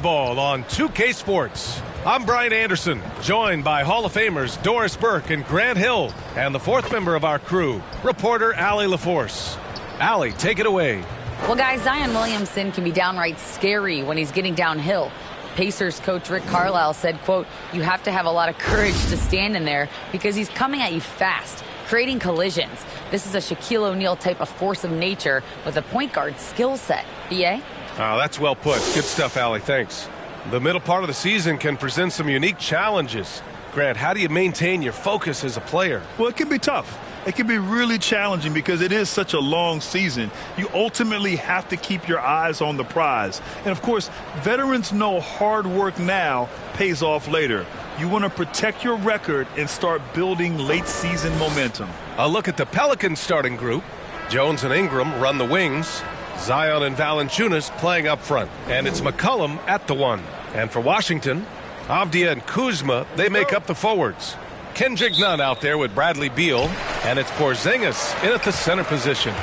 Ball on 2K Sports. I'm Brian Anderson, joined by Hall of Famers Doris Burke and Grant Hill, and the fourth member of our crew, reporter Allie LaForce. Allie, take it away. Well, guys, Zion Williamson can be downright scary when he's getting downhill. Pacers coach Rick Carlisle said, quote, "You have to have a lot of courage to stand in there because he's coming at you fast, creating collisions. This is a Shaquille O'Neal type of force of nature with a point guard skill set." BA? Oh, that's well put. Good stuff, Allie. Thanks. The middle part of the season can present some unique challenges. Grant, how do you maintain your focus as a player? Well, it can be tough. It can be really challenging because it is such a long season. You ultimately have to keep your eyes on the prize. And, of course, veterans know hard work now pays off later. You want to protect your record and start building late-season momentum. A look at the Pelicans starting group. Jones and Ingram run the wings. Zion and Valanciunas playing up front. And it's McCollum at the one. And for Washington, Avdia and Kuzma, they make up the forwards. Kendrick Nunn out there with Bradley Beal. And it's Porzingis in at the center position.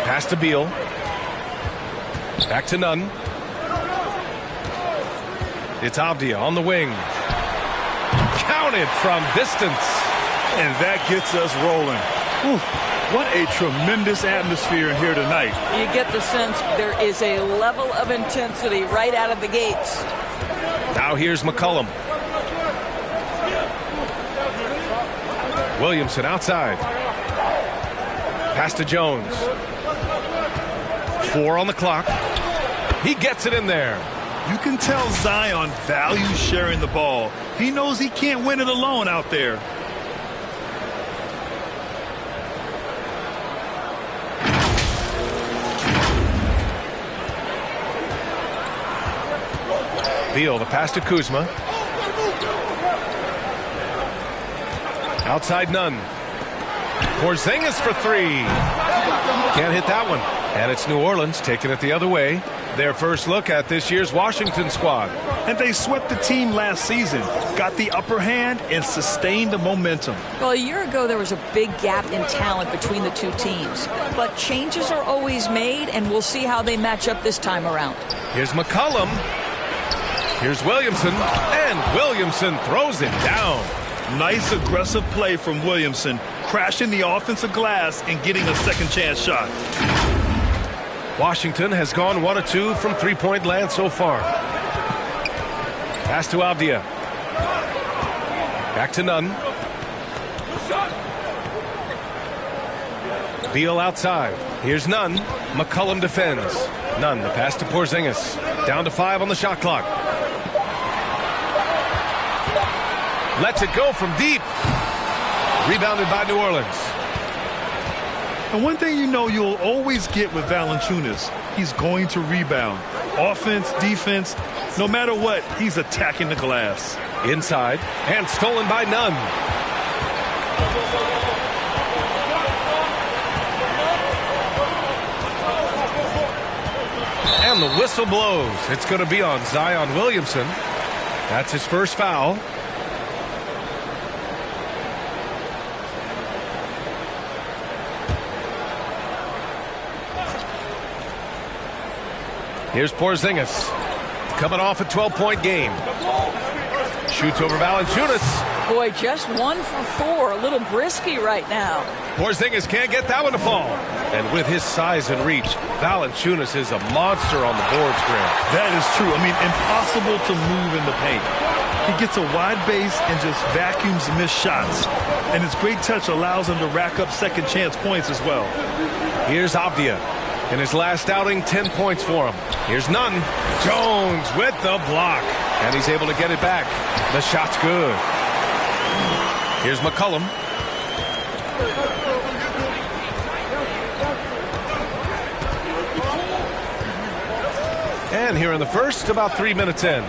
Pass to Beal. Back to Nunn. It's Avdia on the wing. Counted from distance. And that gets us rolling. Ooh, what a tremendous atmosphere in here tonight. You get the sense there is a level of intensity right out of the gates. Now here's McCollum. Williamson outside. Pass to Jones. 4 on the clock. He gets it in there. You can tell Zion values sharing the ball. He knows he can't win it alone out there. Beal, the pass to Kuzma. Outside Nunn. Porzingis for 3. Can't hit that one. And it's New Orleans taking it the other way. Their first look at this year's Washington squad. And they swept the team last season, got the upper hand, and sustained the momentum. Well, a year ago there was a big gap in talent between the two teams. But changes are always made, and we'll see how they match up this time around. Here's McCollum. Here's Williamson. And Williamson throws it down. Nice aggressive play from Williamson, crashing the offensive glass and getting a second chance shot. Washington has gone 1 of 2 from three-point land so far. Pass to Avdia. Back to Nunn. Beal outside. Here's Nunn. McCollum defends. Nunn, the pass to Porzingis. Down to 5 on the shot clock. Lets it go from deep. Rebounded by New Orleans. And one thing you know you'll always get with Valanciunas, he's going to rebound. Offense, defense, no matter what, he's attacking the glass. Inside, and stolen by Nunn. And the whistle blows. It's going to be on Zion Williamson. That's his first foul. Here's Porzingis, coming off a 12-point game. Shoots over Valanciunas. Boy, just 1 for 4. A little brisky right now. Porzingis can't get that one to fall. And with his size and reach, Valanciunas is a monster on the boards, Grant. That is true. I mean, impossible to move in the paint. He gets a wide base and just vacuums missed shots. And his great touch allows him to rack up second chance points as well. Here's Avdia. In his last outing, 10 points for him. Here's Nunn. Jones with the block. And he's able to get it back. The shot's good. Here's McCollum. And here in the first, about 3 minutes in.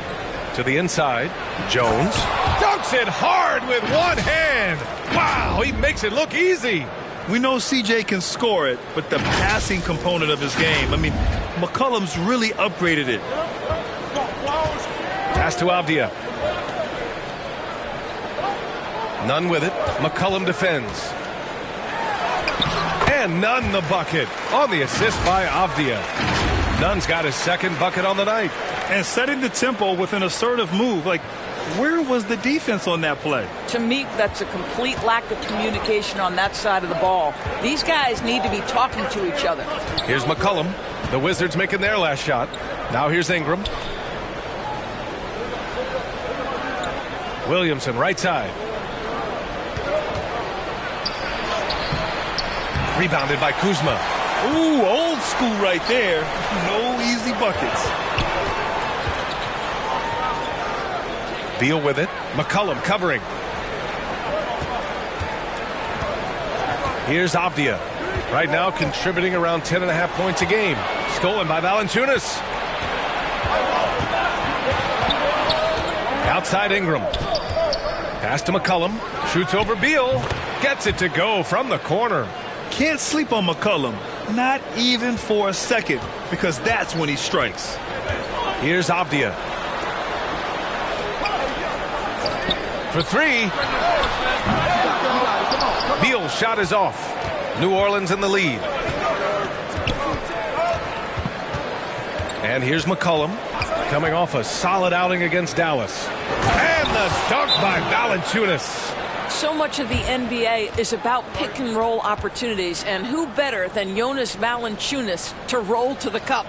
To the inside, Jones. Dunks it hard with one hand. Wow, he makes it look easy. We know CJ can score it, but the passing component of his game, I mean, McCollum's really upgraded it. Pass to Avdia. Nunn with it. McCollum defends. And Nunn the bucket on the assist by Avdia. Nunn's got his second bucket on the night. And setting the tempo with an assertive move. Like, where was the defense on that play? To me, that's a complete lack of communication on that side of the ball. These guys need to be talking to each other. Here's McCollum. The Wizards making their last shot. Now here's Ingram. Williamson, right side. Rebounded by Kuzma. Ooh, old school right there. No easy buckets. Beal with it. McCollum covering. Here's Avdia. Right now contributing around 10.5 points a game. Stolen by Valanciunas. Outside Ingram. Pass to McCollum. Shoots over Beal. Gets it to go from the corner. Can't sleep on McCollum. Not even for a second, because that's when he strikes. Here's Avdia. For three. Beal's shot is off. New Orleans in the lead. And here's McCollum coming off a solid outing against Dallas. And the dunk by Valanciunas. So much of the NBA is about pick and roll opportunities, and who better than Jonas Valanciunas to roll to the cup?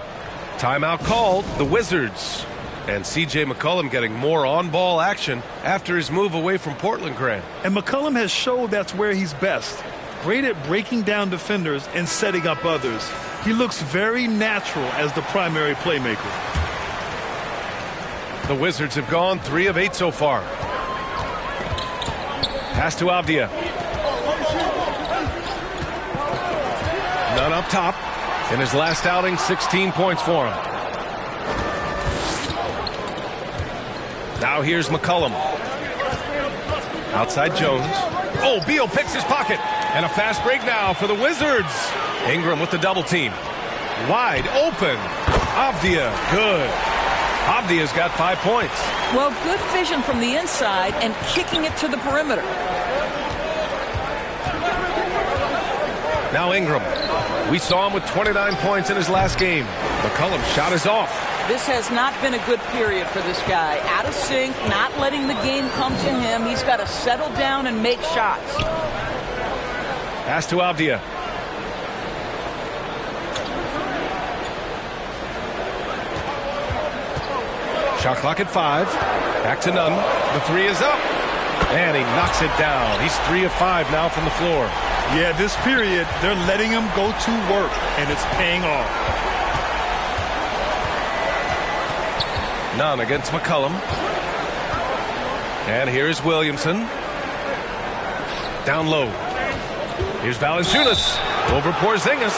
Timeout called, the Wizards. And C.J. McCollum getting more on-ball action after his move away from Portland, Grant. And McCollum has showed that's where he's best. Great at breaking down defenders and setting up others. He looks very natural as the primary playmaker. The Wizards have gone 3 of 8 so far. Pass to Avdia. Nunn up top. In his last outing, 16 points for him. Now here's McCollum. Outside Jones. Oh, Beal picks his pocket. And a fast break now for the Wizards. Ingram with the double team. Wide open. Avdia, good. Avdia's got 5 points. Well, good vision from the inside and kicking it to the perimeter. Now Ingram. We saw him with 29 points in his last game. McCollum's shot is off. This has not been a good period for this guy. Out of sync, not letting the game come to him. He's got to settle down and make shots. Pass to Avdia. Shot clock at 5. Back to Nunn. The 3 is up. And he knocks it down. He's 3 of 5 now from the floor. Yeah, this period, they're letting him go to work, and it's paying off. Nunn against McCollum. And here's Williamson. Down low. Here's Valanciunas. Over Porzingis.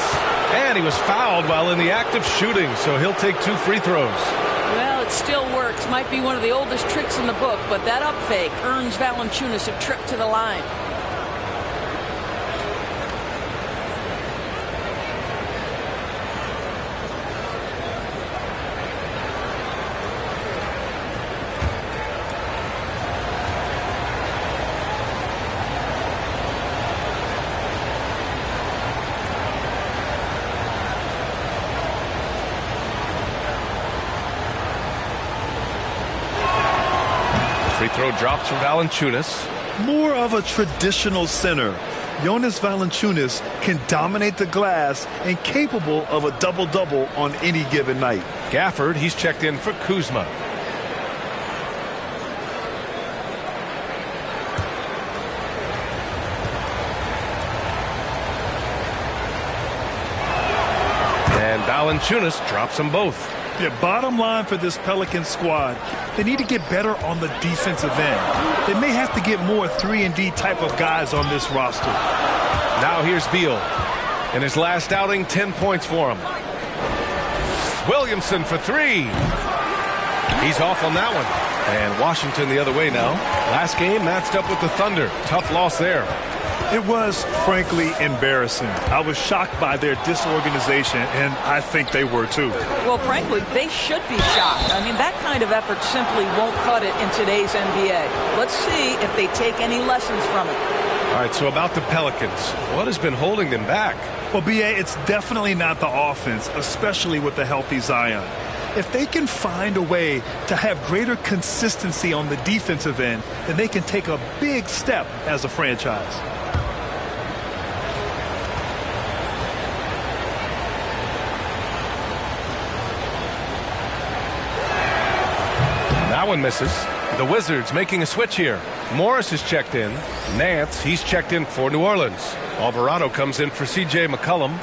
And he was fouled while in the act of shooting, so he'll take 2 free throws. Well, it still works. Might be one of the oldest tricks in the book, but that up fake earns Valanciunas a trip to the line. Free throw drops from Valanciunas. More of a traditional center. Jonas Valanciunas can dominate the glass and capable of a double-double on any given night. Gafford, he's checked in for Kuzma. And Valanciunas drops them both. The bottom line for this Pelicans squad, they need to get better on the defensive end. They may have to get more 3-and-D type of guys on this roster. Now here's Beal. In his last outing, 10 points for him. Williamson for 3. He's off on that one. And Washington the other way now. Last game matched up with the Thunder. Tough loss there. It was, frankly, embarrassing. I was shocked by their disorganization, and I think they were too. Well, frankly, they should be shocked. I mean, that kind of effort simply won't cut it in today's NBA. Let's see if they take any lessons from it. All right, so about the Pelicans, what has been holding them back? Well, B.A., it's definitely not the offense, especially with the healthy Zion. If they can find a way to have greater consistency on the defensive end, then they can take a big step as a franchise. That one misses. The Wizards making a switch here. Morris is checked in. Nance, he's checked in for New Orleans. Alvarado comes in for C.J. McCollum.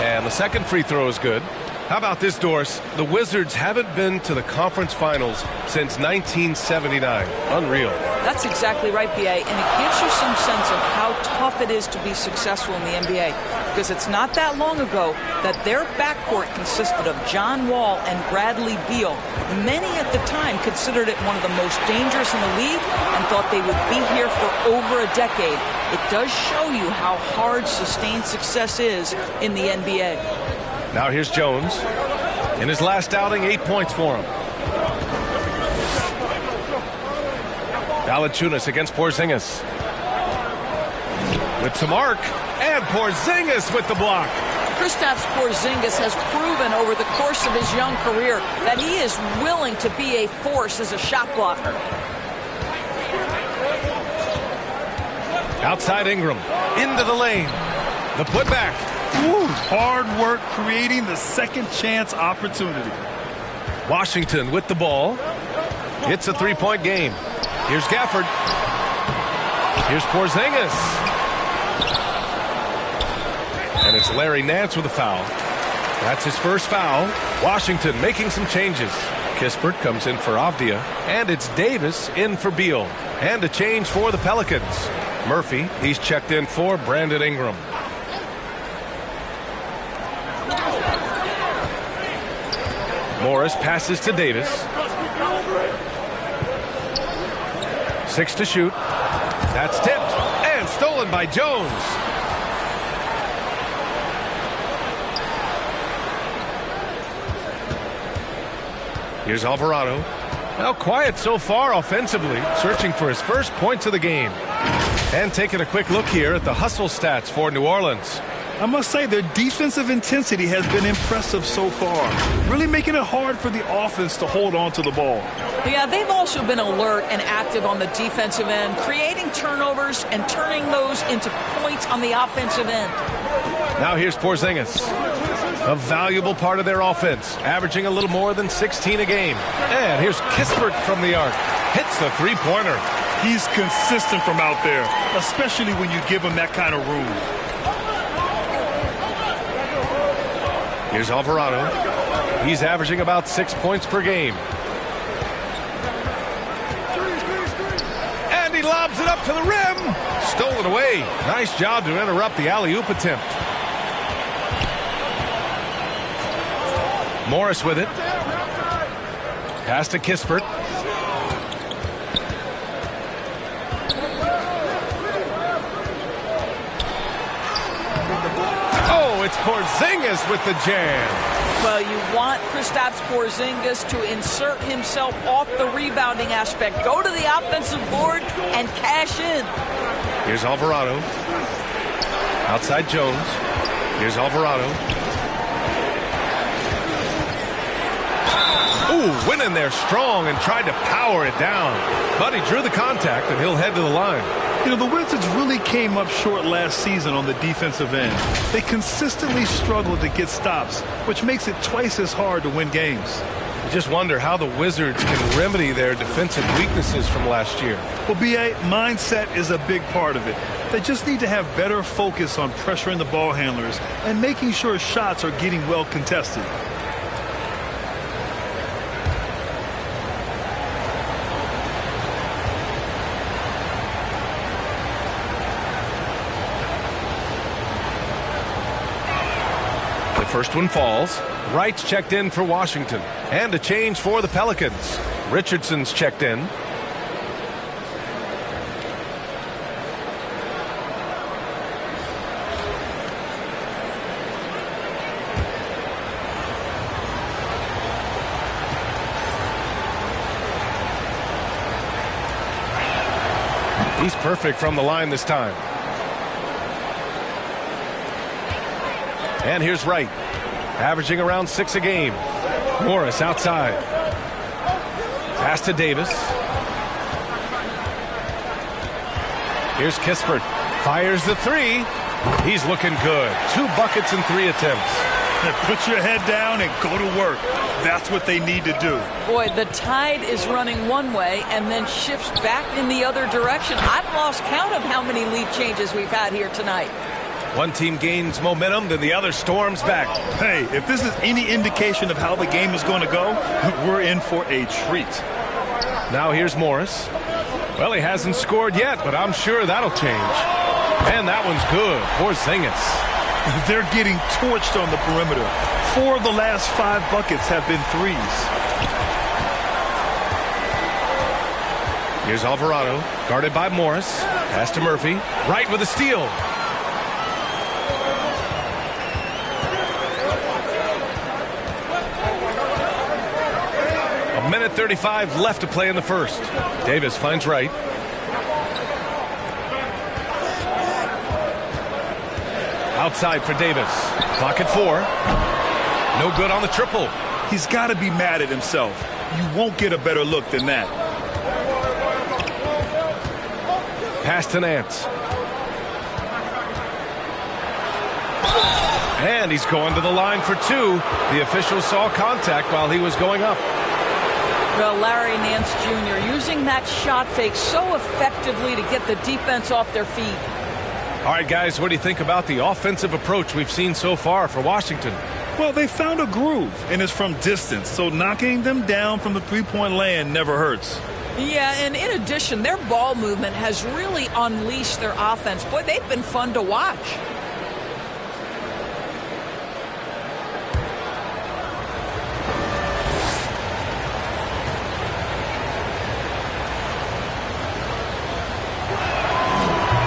And the second free throw is good. How about this, Doris? The Wizards haven't been to the conference finals since 1979. Unreal. That's exactly right, B.A., and it gives you some sense of how tough it is to be successful in the NBA, because it's not that long ago that their backcourt consisted of John Wall and Bradley Beal. Many at the time considered it one of the most dangerous in the league and thought they would be here for over a decade. It does show you how hard sustained success is in the NBA. Now here's Jones. In his last outing, 8 points for him. Valanciunas against Porzingis. With some arc, and Porzingis with the block. Kristaps Porzingis has proven over the course of his young career that he is willing to be a force as a shot blocker. Outside Ingram, into the lane. The putback. Ooh, hard work creating the second chance opportunity. Washington with the ball. It's a three-point game. Here's Gafford. Here's Porzingis. And it's Larry Nance with a foul. That's his first foul. Washington making some changes. Kispert comes in for Avdia. And it's Davis in for Beal. And a change for the Pelicans. Murphy, he's checked in for Brandon Ingram. Morris passes to Davis. 6 to shoot. That's tipped and stolen by Jones. Here's Alvarado. Well, quiet so far offensively, searching for his first points of the game. And taking a quick look here at the hustle stats for New Orleans. I must say their defensive intensity has been impressive so far, really making it hard for the offense to hold on to the ball. Yeah, they've also been alert and active on the defensive end, creating turnovers and turning those into points on the offensive end. Now here's Porzingis, a valuable part of their offense, averaging a little more than 16 a game. And here's Kispert from the arc, hits the three-pointer. He's consistent from out there, especially when you give him that kind of room. Here's Alvarado. He's averaging about 6 points per game. And he lobs it up to the rim. Stolen away. Nice job to interrupt the alley-oop attempt. Morris with it. Pass to Kispert. It's Porzingis with the jam. Well, you want Kristaps Porzingis to insert himself off the rebounding aspect. Go to the offensive board and cash in. Here's Alvarado. Outside Jones. Here's Alvarado. Ooh, went in there strong and tried to power it down. But he drew the contact, and he'll head to the line. You know, the Wizards really came up short last season on the defensive end. They consistently struggled to get stops, which makes it twice as hard to win games. You just wonder how the Wizards can remedy their defensive weaknesses from last year. Well, B.A., mindset is a big part of it. They just need to have better focus on pressuring the ball handlers and making sure shots are getting well contested. First one falls. Wright's checked in for Washington. And a change for the Pelicans. Richardson's checked in. He's perfect from the line this time. And here's Wright, averaging around 6 a game. Morris outside. Pass to Davis. Here's Kispert. Fires the three. He's looking good. 2 buckets in 3 attempts. Put your head down and go to work. That's what they need to do. Boy, the tide is running one way and then shifts back in the other direction. I've lost count of how many lead changes we've had here tonight. One team gains momentum, then the other storms back. Hey, if this is any indication of how the game is going to go, we're in for a treat. Now here's Morris. Well, he hasn't scored yet, but I'm sure that'll change. And that one's good. Porzingis. They're getting torched on the perimeter. 4 of the last 5 buckets have been threes. Here's Alvarado, guarded by Morris. Pass to Murphy. Wright with a steal. A minute 35 left to play in the first. Davis finds Wright. Outside for Davis. Clock at 4. No good on the triple. He's got to be mad at himself. You won't get a better look than that. Pass to Nance. And he's going to the line for 2. The official saw contact while he was going up. Well, Larry Nance Jr. using that shot fake so effectively to get the defense off their feet. All right, guys, what do you think about the offensive approach we've seen so far for Washington? Well, they found a groove, and it's from distance, so knocking them down from the three-point land never hurts. Yeah, and in addition, their ball movement has really unleashed their offense. Boy, they've been fun to watch.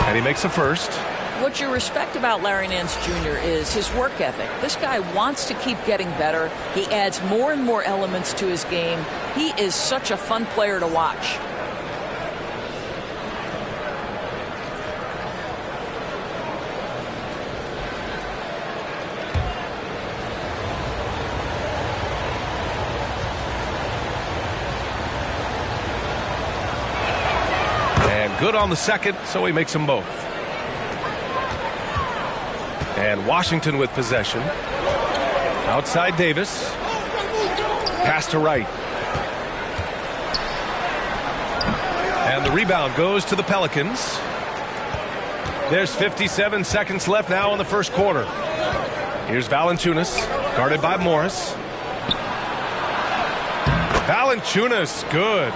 And he makes a first. What you respect about Larry Nance Jr. is his work ethic. This guy wants to keep getting better. He adds more and more elements to his game. He is such a fun player to watch. And good on the second, so he makes them both. And Washington with possession. Outside Davis. Pass to Wright. And the rebound goes to the Pelicans. There's 57 seconds left now in the first quarter. Here's Valanciunas, guarded by Morris. Valanciunas, good.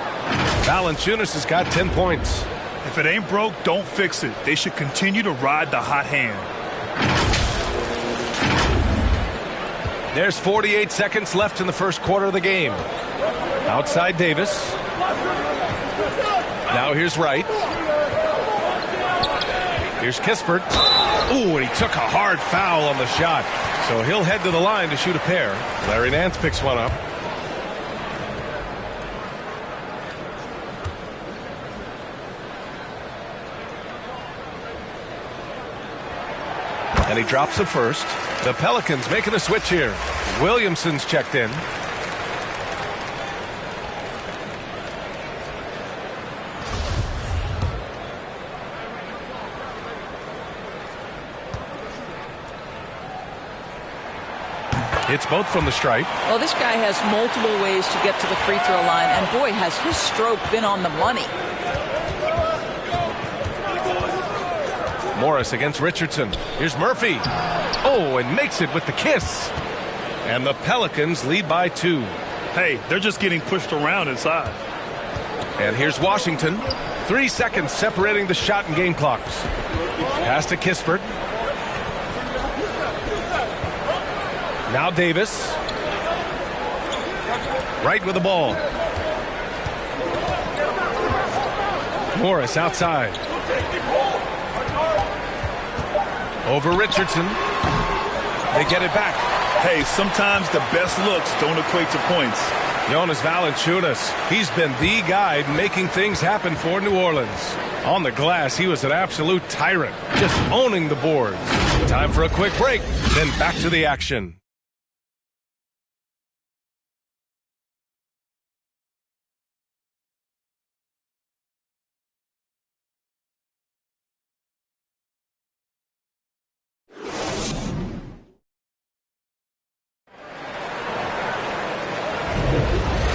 Valanciunas has got 10 points. If it ain't broke, don't fix it. They should continue to ride the hot hand. There's 48 seconds left in the first quarter of the game. Outside Davis. Now here's Wright. Here's Kispert. Ooh, and he took a hard foul on the shot. So he'll head to the line to shoot a pair. Larry Nance picks one up. And he drops the first. The Pelicans making a switch here. Williamson's checked in. It's both from the stripe. Well, this guy has multiple ways to get to the free throw line, and boy, has his stroke been on the money. Morris against Richardson. Here's Murphy. Oh, and makes it with the kiss. And the Pelicans lead by 2. Hey, they're just getting pushed around inside. And here's Washington. 3 seconds separating the shot and game clocks. Pass to Kispert. Now Davis. Right with the ball. Morris outside. Over Richardson. They get it back. Hey, sometimes the best looks don't equate to points. Jonas Valanciunas, he's been the guy making things happen for New Orleans. On the glass, he was an absolute tyrant, just owning the boards. Time for a quick break, then back to the action.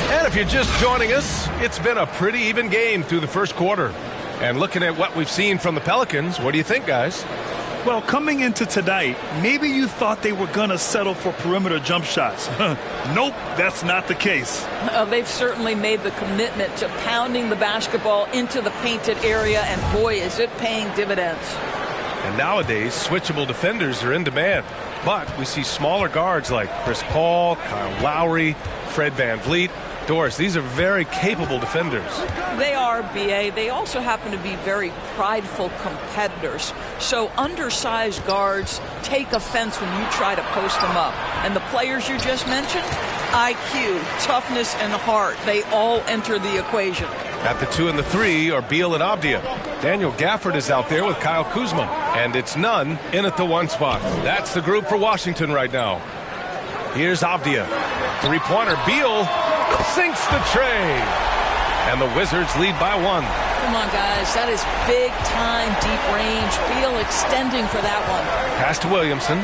And if you're just joining us, it's been a pretty even game through the first quarter. And looking at what we've seen from the Pelicans, what do you think, guys? Well, coming into tonight, maybe you thought they were going to settle for perimeter jump shots. Nope, that's not the case. They've certainly made the commitment to pounding the basketball into the painted area, and boy, is it paying dividends. And nowadays, switchable defenders are in demand. But we see smaller guards like Chris Paul, Kyle Lowry, Fred VanVleet. Doris, these are very capable defenders. They are, B.A. They also happen to be very prideful competitors. So undersized guards take offense when you try to post them up. And the players you just mentioned, IQ, toughness, and heart, they all enter the equation. At the 2 and the 3 are Beal and Avdia. Daniel Gafford is out there with Kyle Kuzma. And it's Nunn in at the 1 spot. That's the group for Washington right now. Here's Avdia. Three-pointer, Beal sinks the tray. And the Wizards lead by 1. Come on, guys. That is big-time deep range. Beal extending for that one. Pass to Williamson.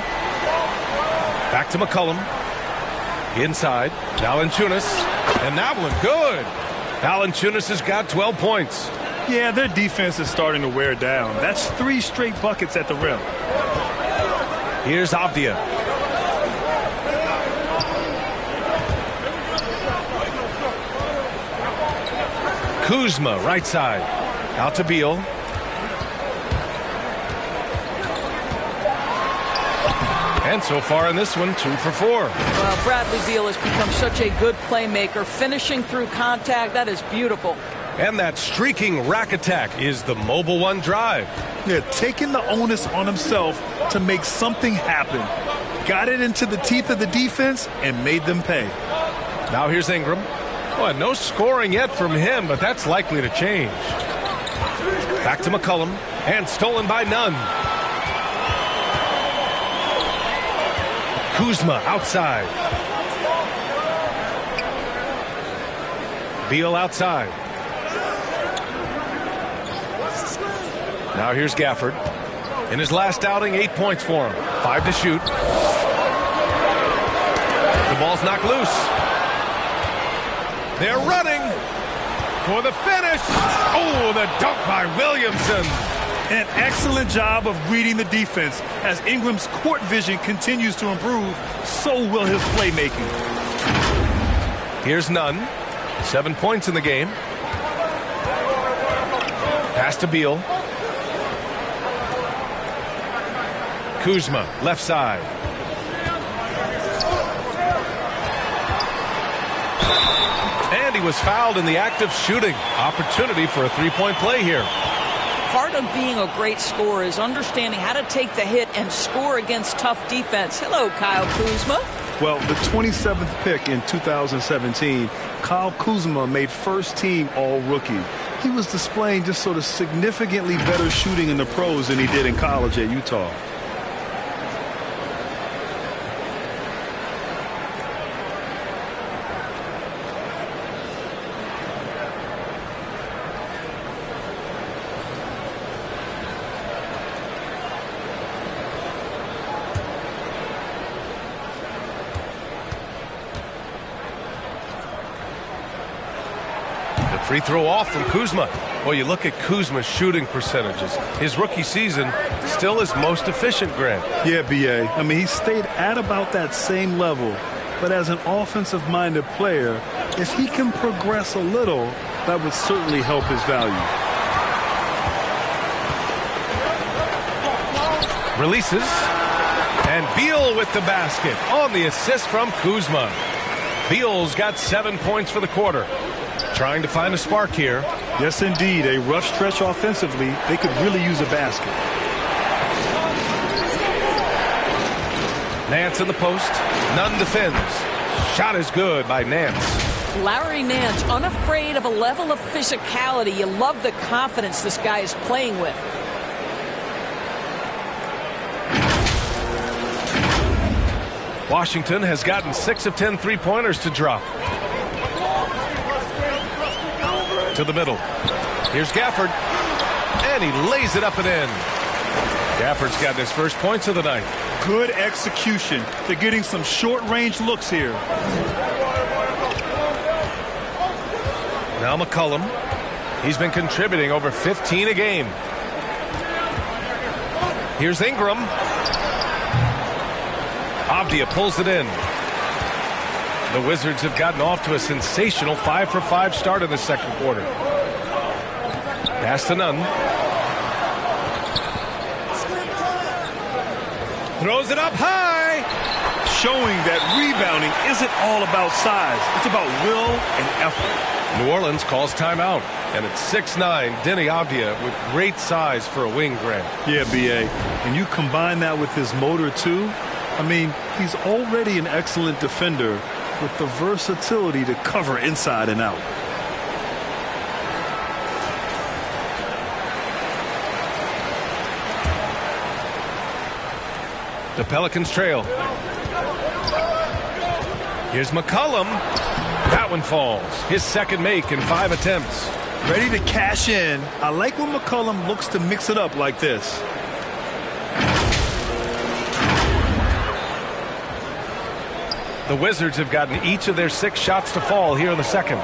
Back to McCollum. Inside. Valanciunas. And that one good. Valanciunas has got 12 points. Yeah, their defense is starting to wear down. That's 3 straight buckets at the rim. Here's Avdia. Kuzma, right side. Out to Beal. And so far in this one, 2 for 4. Well, Bradley Beal has become such a good playmaker, finishing through contact. That is beautiful. And that streaking rack attack is the Mobile One drive. Yeah, taking the onus on himself to make something happen. Got it into the teeth of the defense and made them pay. Now here's Ingram. Well, no scoring yet from him, but that's likely to change. Back to McCollum, and stolen by Nunn. Kuzma outside. Beal outside. Now here's Gafford. In his last outing, 8 points for him. 5 to shoot. The ball's knocked loose. They're running for the finish. Oh, the dunk by Williamson. An excellent job of reading the defense. As Ingram's court vision continues to improve, so will his playmaking. Here's Nunn. 7 points in the game. Pass to Beal. Kuzma, left side. And he was fouled in the act of shooting. Opportunity for a three-point play here. Part of being a great scorer is understanding how to take the hit and score against tough defense. Hello, Kyle Kuzma. Well, the 27th pick in 2017, Kyle Kuzma made first team all-rookie. He was displaying just sort of significantly better shooting in the pros than he did in college at Utah. Free throw off from Kuzma. Well, you look at Kuzma's shooting percentages. His rookie season still his most efficient, Grant. Yeah, B.A. I mean, he stayed at about that same level. But as an offensive-minded player, if he can progress a little, that would certainly help his value. Releases. And Beal with the basket on the assist from Kuzma. Beal's got 7 points for the quarter. Trying to find a spark here. Yes, indeed. A rough stretch offensively. They could really use a basket. Nance in the post. Nunn defends. Shot is good by Nance. Larry Nance, unafraid of a level of physicality. You love the confidence this guy is playing with. Washington has gotten 6 of 10 three-pointers to drop. To the middle. Here's Gafford. And he lays it up and in. Gafford's gotten his first points of the night. Good execution. They're getting some short-range looks here. Now McCollum. He's been contributing over 15 a game. Here's Ingram. Avdia pulls it in. The Wizards have gotten off to a sensational 5-for-5 start in the second quarter. Pass to Nunn. Throws it up high. Showing that rebounding isn't all about size. It's about will and effort. New Orleans calls timeout. And it's 6'9", Denny Avdia with great size for a wing, Grant. Yeah, B.A. And you combine that with his motor, too. I mean, he's already an excellent defender with the versatility to cover inside and out. The Pelicans trail. Here's McCollum. That one falls. His second make in 5 attempts. Ready to cash in. I like when McCollum looks to mix it up like this. The Wizards have gotten each of their 6 shots to fall here in the second.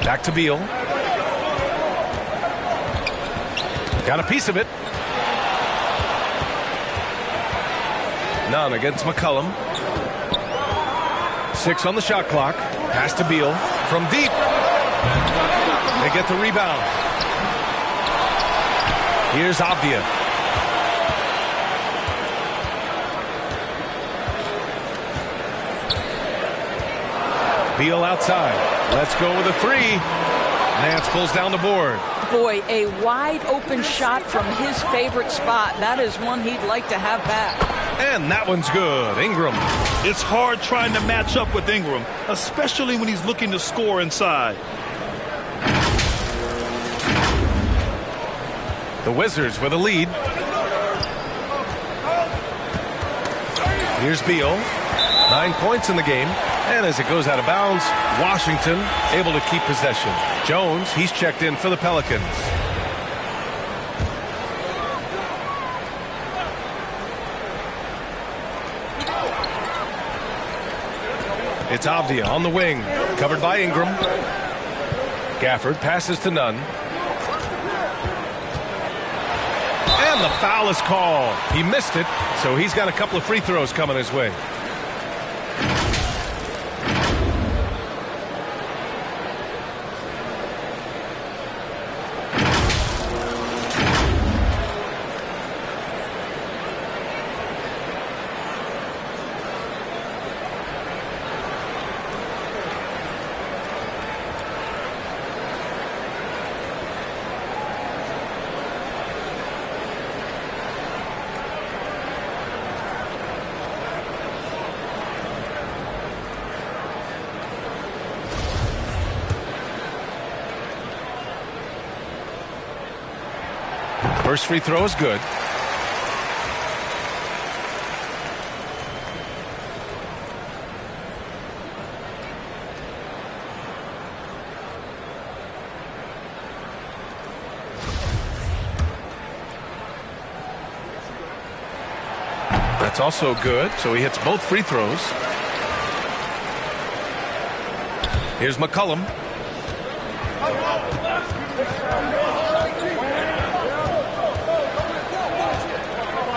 Back to Beal. Got a piece of it. None against McCollum. 6 on the shot clock. Pass to Beal from deep. They get the rebound. Here's Avdia. Beal outside. Let's go with a 3. Nance pulls down the board. Boy, a wide open shot from his favorite spot. That is one he'd like to have back. And that one's good. Ingram. It's hard trying to match up with Ingram, especially when he's looking to score inside. The Wizards with a lead. Here's Beal. 9 points in the game. And as it goes out of bounds, Washington able to keep possession. Jones, he's checked in for the Pelicans. It's Avdia on the wing, covered by Ingram. Gafford passes to Nunn. And the foul is called. He missed it, so he's got a couple of free throws coming his way. First free throw is good. That's also good, so he hits both free throws. Here's McCollum.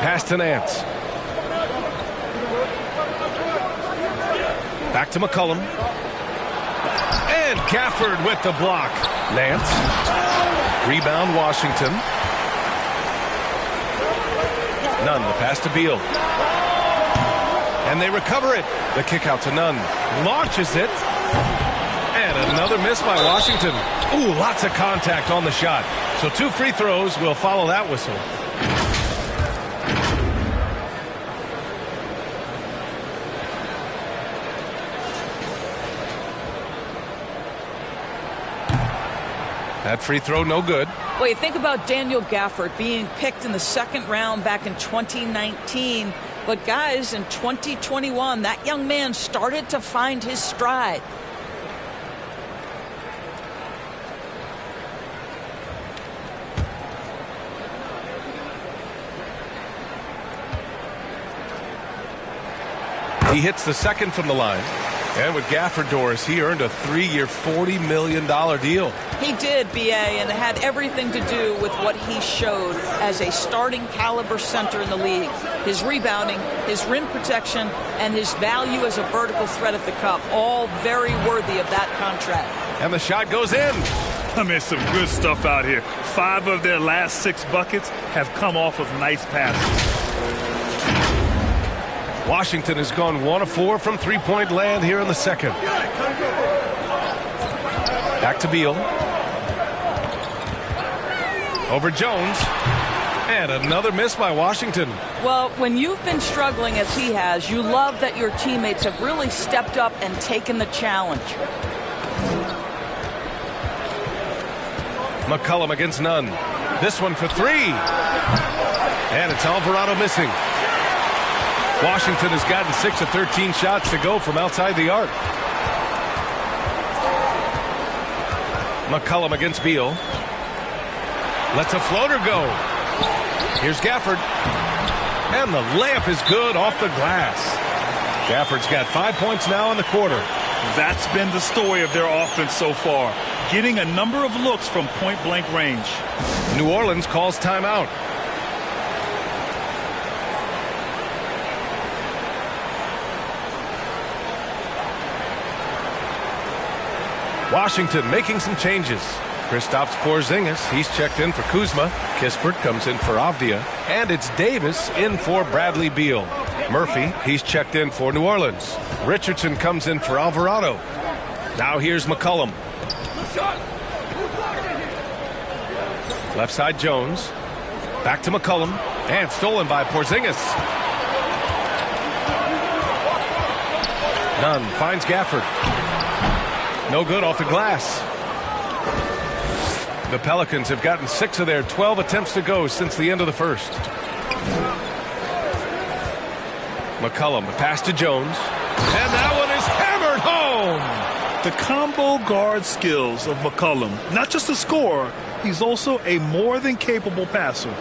Pass to Nance. Back to McCollum. And Gafford with the block. Nance. Rebound Washington. Nunn, the pass to Beal. And they recover it. The kick out to Nunn. Launches it. And another miss by Washington. Ooh, lots of contact on the shot. So 2 free throws will follow that whistle. That free throw no good. Well, you think about Daniel Gafford being picked in the second round back in 2019. But guys, in 2021, that young man started to find his stride. He hits the second from the line. And with Gafford, Doris, he earned a 3-year, $40 million deal. He did, B.A., and it had everything to do with what he showed as a starting caliber center in the league. His rebounding, his rim protection, and his value as a vertical threat at the cup, all very worthy of that contract. And the shot goes in. I mean, some good stuff out here. 5 of their last 6 buckets have come off of nice passes. Washington has gone 1 of 4 from three-point land here in the second. Back to Beal. Over Jones. And another miss by Washington. Well, when you've been struggling as he has, you love that your teammates have really stepped up and taken the challenge. McCollum against Nunn. This one for 3. And it's Alvarado missing. Washington has gotten 6 of 13 shots to go from outside the arc. McCollum against Beal. Lets a floater go. Here's Gafford. And the layup is good off the glass. Gafford's got 5 points now in the quarter. That's been the story of their offense so far. Getting a number of looks from point-blank range. New Orleans calls timeout. Washington making some changes. Kristaps Porzingis, he's checked in for Kuzma. Kispert comes in for Avdia. And it's Davis in for Bradley Beal. Murphy, he's checked in for New Orleans. Richardson comes in for Alvarado. Now here's McCollum. Left side Jones. Back to McCollum. And stolen by Porzingis. Nunn finds Gafford. No good off the glass. The Pelicans have gotten 6 of their 12 attempts to go since the end of the first. McCollum, the pass to Jones. And that one is hammered home. The combo guard skills of McCollum. Not just a scorer, he's also a more than capable passer.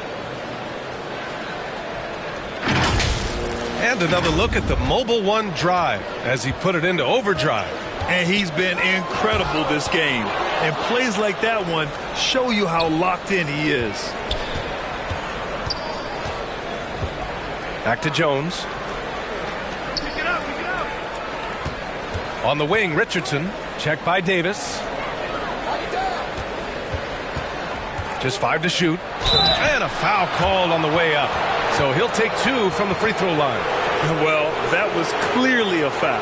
And another look at the Mobile One drive as he put it into overdrive. And he's been incredible this game. And plays like that one show you how locked in he is. Back to Jones. On the wing, Richardson. Checked by Davis. Just 5 to shoot. And a foul called on the way up. So he'll take 2 from the free throw line. Well, that was clearly a foul.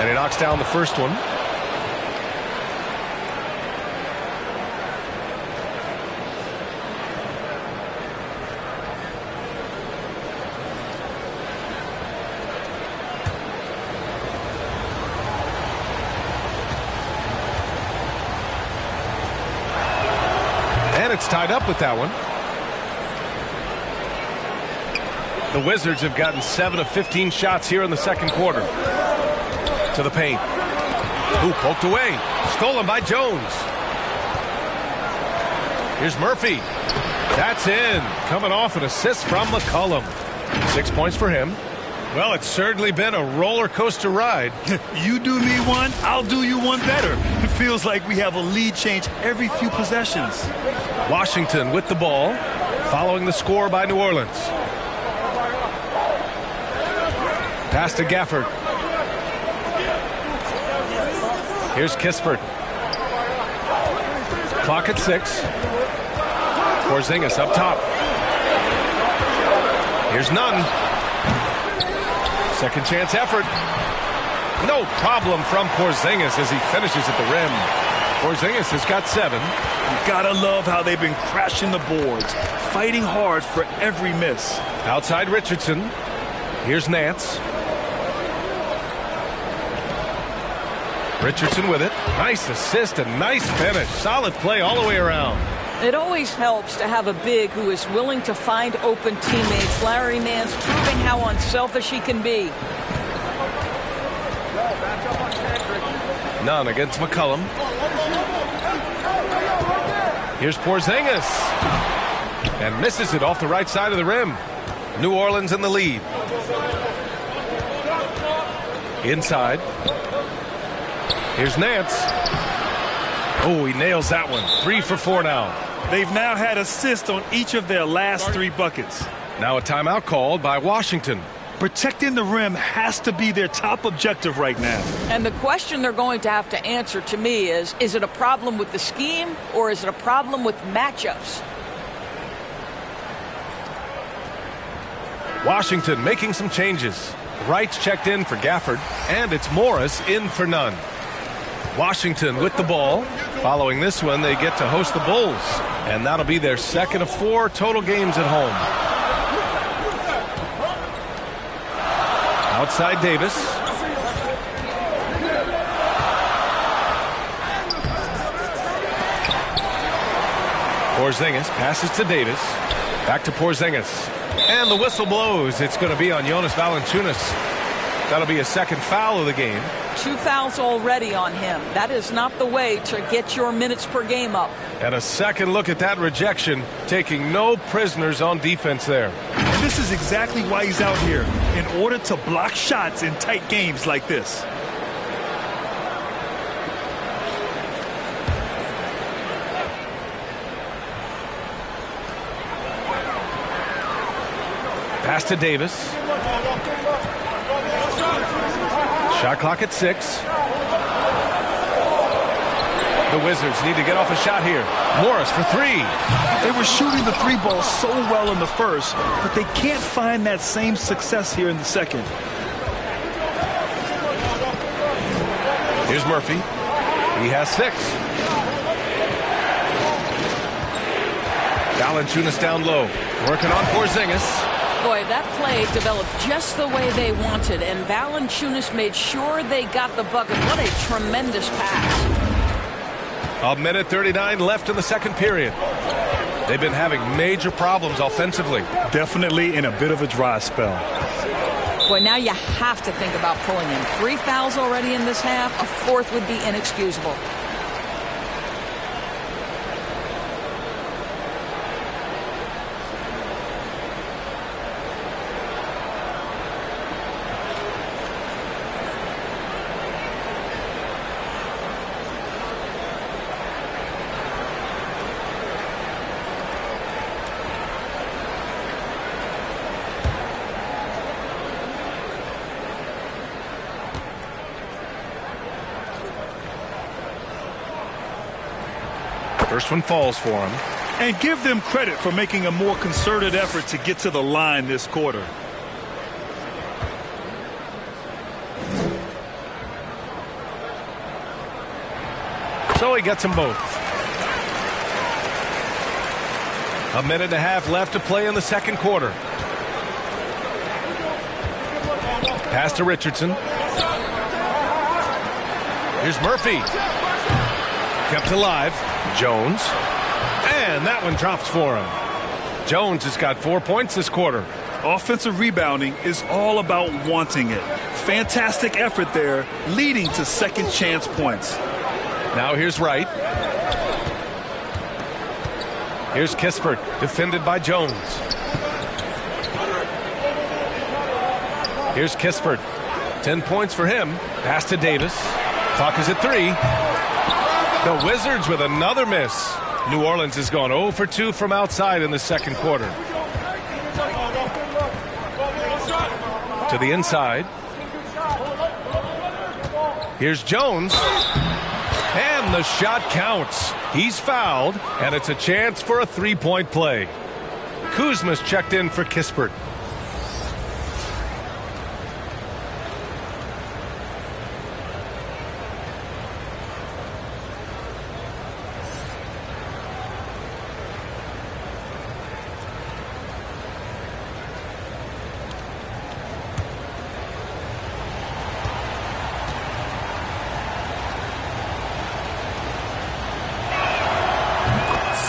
And he knocks down the first one. And it's tied up with that one. The Wizards have gotten 7 of 15 shots here in the second quarter. To the paint. Ooh, poked away. Stolen by Jones. Here's Murphy. That's in. Coming off an assist from McCollum. 6 points for him. Well, it's certainly been a roller coaster ride. You do me one, I'll do you one better. It feels like we have a lead change every few possessions. Washington with the ball, following the score by New Orleans. Pass to Gafford. Here's Kispert. Clock at 6. Porzingis up top. Here's Nunn. Second chance effort. No problem from Porzingis as he finishes at the rim. Porzingis has got 7. You gotta love how they've been crashing the boards, fighting hard for every miss. Outside Richardson. Here's Nance. Richardson with it. Nice assist and nice finish. Solid play all the way around. It always helps to have a big who is willing to find open teammates. Larry Nance proving how unselfish he can be. None against McCollum. Here's Porzingis. And misses it off the right side of the rim. New Orleans in the lead. Inside. Here's Nance. Oh, he nails that one. 3 for 4 now. They've now had assists on each of their last 3 buckets. Now a timeout called by Washington. Protecting the rim has to be their top objective right now. And the question they're going to have to answer to me is it a problem with the scheme or is it a problem with matchups? Washington making some changes. Wright's checked in for Gafford, and it's Morris in for Nunn. Washington with the ball. Following this one, they get to host the Bulls, and that'll be their second of 4 total games at home. Outside Davis. Porzingis passes to Davis. Back to Porzingis. And the whistle blows. It's going to be on Jonas Valanciunas. That'll be a second foul of the game. 2 fouls already on him. That is not the way to get your minutes per game up. And a second look at that rejection, taking no prisoners on defense there. And this is exactly why he's out here, in order to block shots in tight games like this. Pass to Davis. Shot clock at 6. The Wizards need to get off a shot here. Morris for 3. They were shooting the 3 ball so well in the first, but they can't find that same success here in the second. Here's Murphy. He has 6. Valanciunas down low. Working on Porzingis. Boy, that play developed just the way they wanted, and Valanciunas made sure they got the bucket. What a tremendous pass. A minute 39 left in the second period. They've been having major problems offensively. Definitely in a bit of a dry spell. Boy, now you have to think about pulling him. 3 fouls already in this half. A 4th would be inexcusable. First one falls for him. And give them credit for making a more concerted effort to get to the line this quarter. So he gets them both. A minute and a half left to play in the second quarter. Pass to Richardson. Here's Murphy. Kept alive. Jones. And that one drops for him. Jones has got 4 points this quarter. Offensive rebounding is all about wanting it. Fantastic effort there, leading to second chance points. Now here's Wright. Here's Kispert, defended by Jones. Here's Kispert. 10 points for him. Pass to Davis. Clock is at 3. The Wizards with another miss. New Orleans has gone 0 for 2 from outside in the second quarter. To the inside. Here's Jones. And the shot counts. He's fouled, and it's a chance for a 3-point play. Kuzma's checked in for Kispert.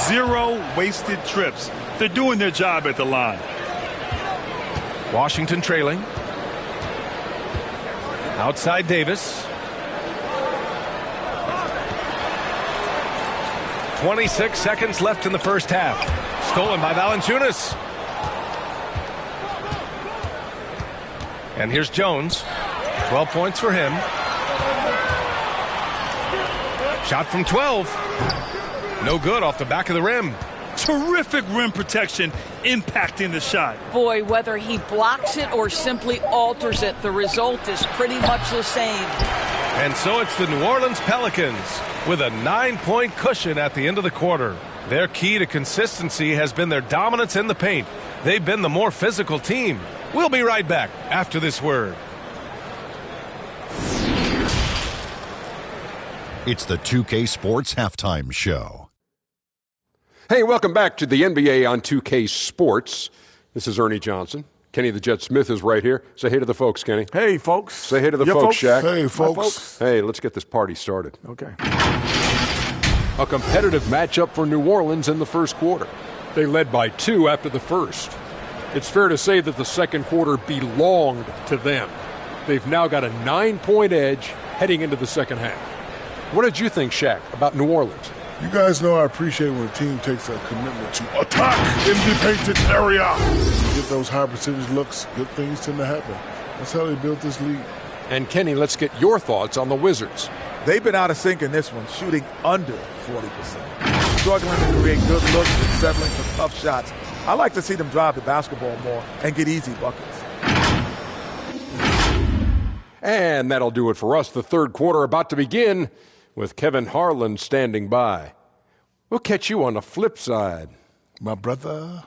0 wasted trips. They're doing their job at the line. Washington trailing. Outside Davis. 26 seconds left in the first half. Stolen by Valanciunas. And here's Jones. 12 points for him. Shot from 12. No good, off the back of the rim. Terrific rim protection impacting the shot. Boy, whether he blocks it or simply alters it, the result is pretty much the same. And so it's the New Orleans Pelicans with a 9-point cushion at the end of the quarter. Their key to consistency has been their dominance in the paint. They've been the more physical team. We'll be right back after this word. It's the 2K Sports Halftime Show. Hey, welcome back to the NBA on 2K Sports. This is Ernie Johnson. Kenny the Jet Smith is right here. Say hey to the folks, Kenny. Hey, folks. Say hey to the folks, Shaq. Hey, folks. Hey, let's get this party started. Okay. A competitive matchup for New Orleans in the first quarter. They led by 2 after the first. It's fair to say that the second quarter belonged to them. They've now got a 9-point edge heading into the second half. What did you think, Shaq, about New Orleans? You guys know I appreciate when a team takes a commitment to attack in the painted area. Get those high percentage looks, good things tend to happen. That's how they built this league. And Kenny, let's get your thoughts on the Wizards. They've been out of sync in this one, shooting under 40%. Struggling to create good looks and settling for tough shots. I like to see them drive the basketball more and get easy buckets. And that'll do it for us. The third quarter about to begin with Kevin Harlan standing by. We'll catch you on the flip side. My brother.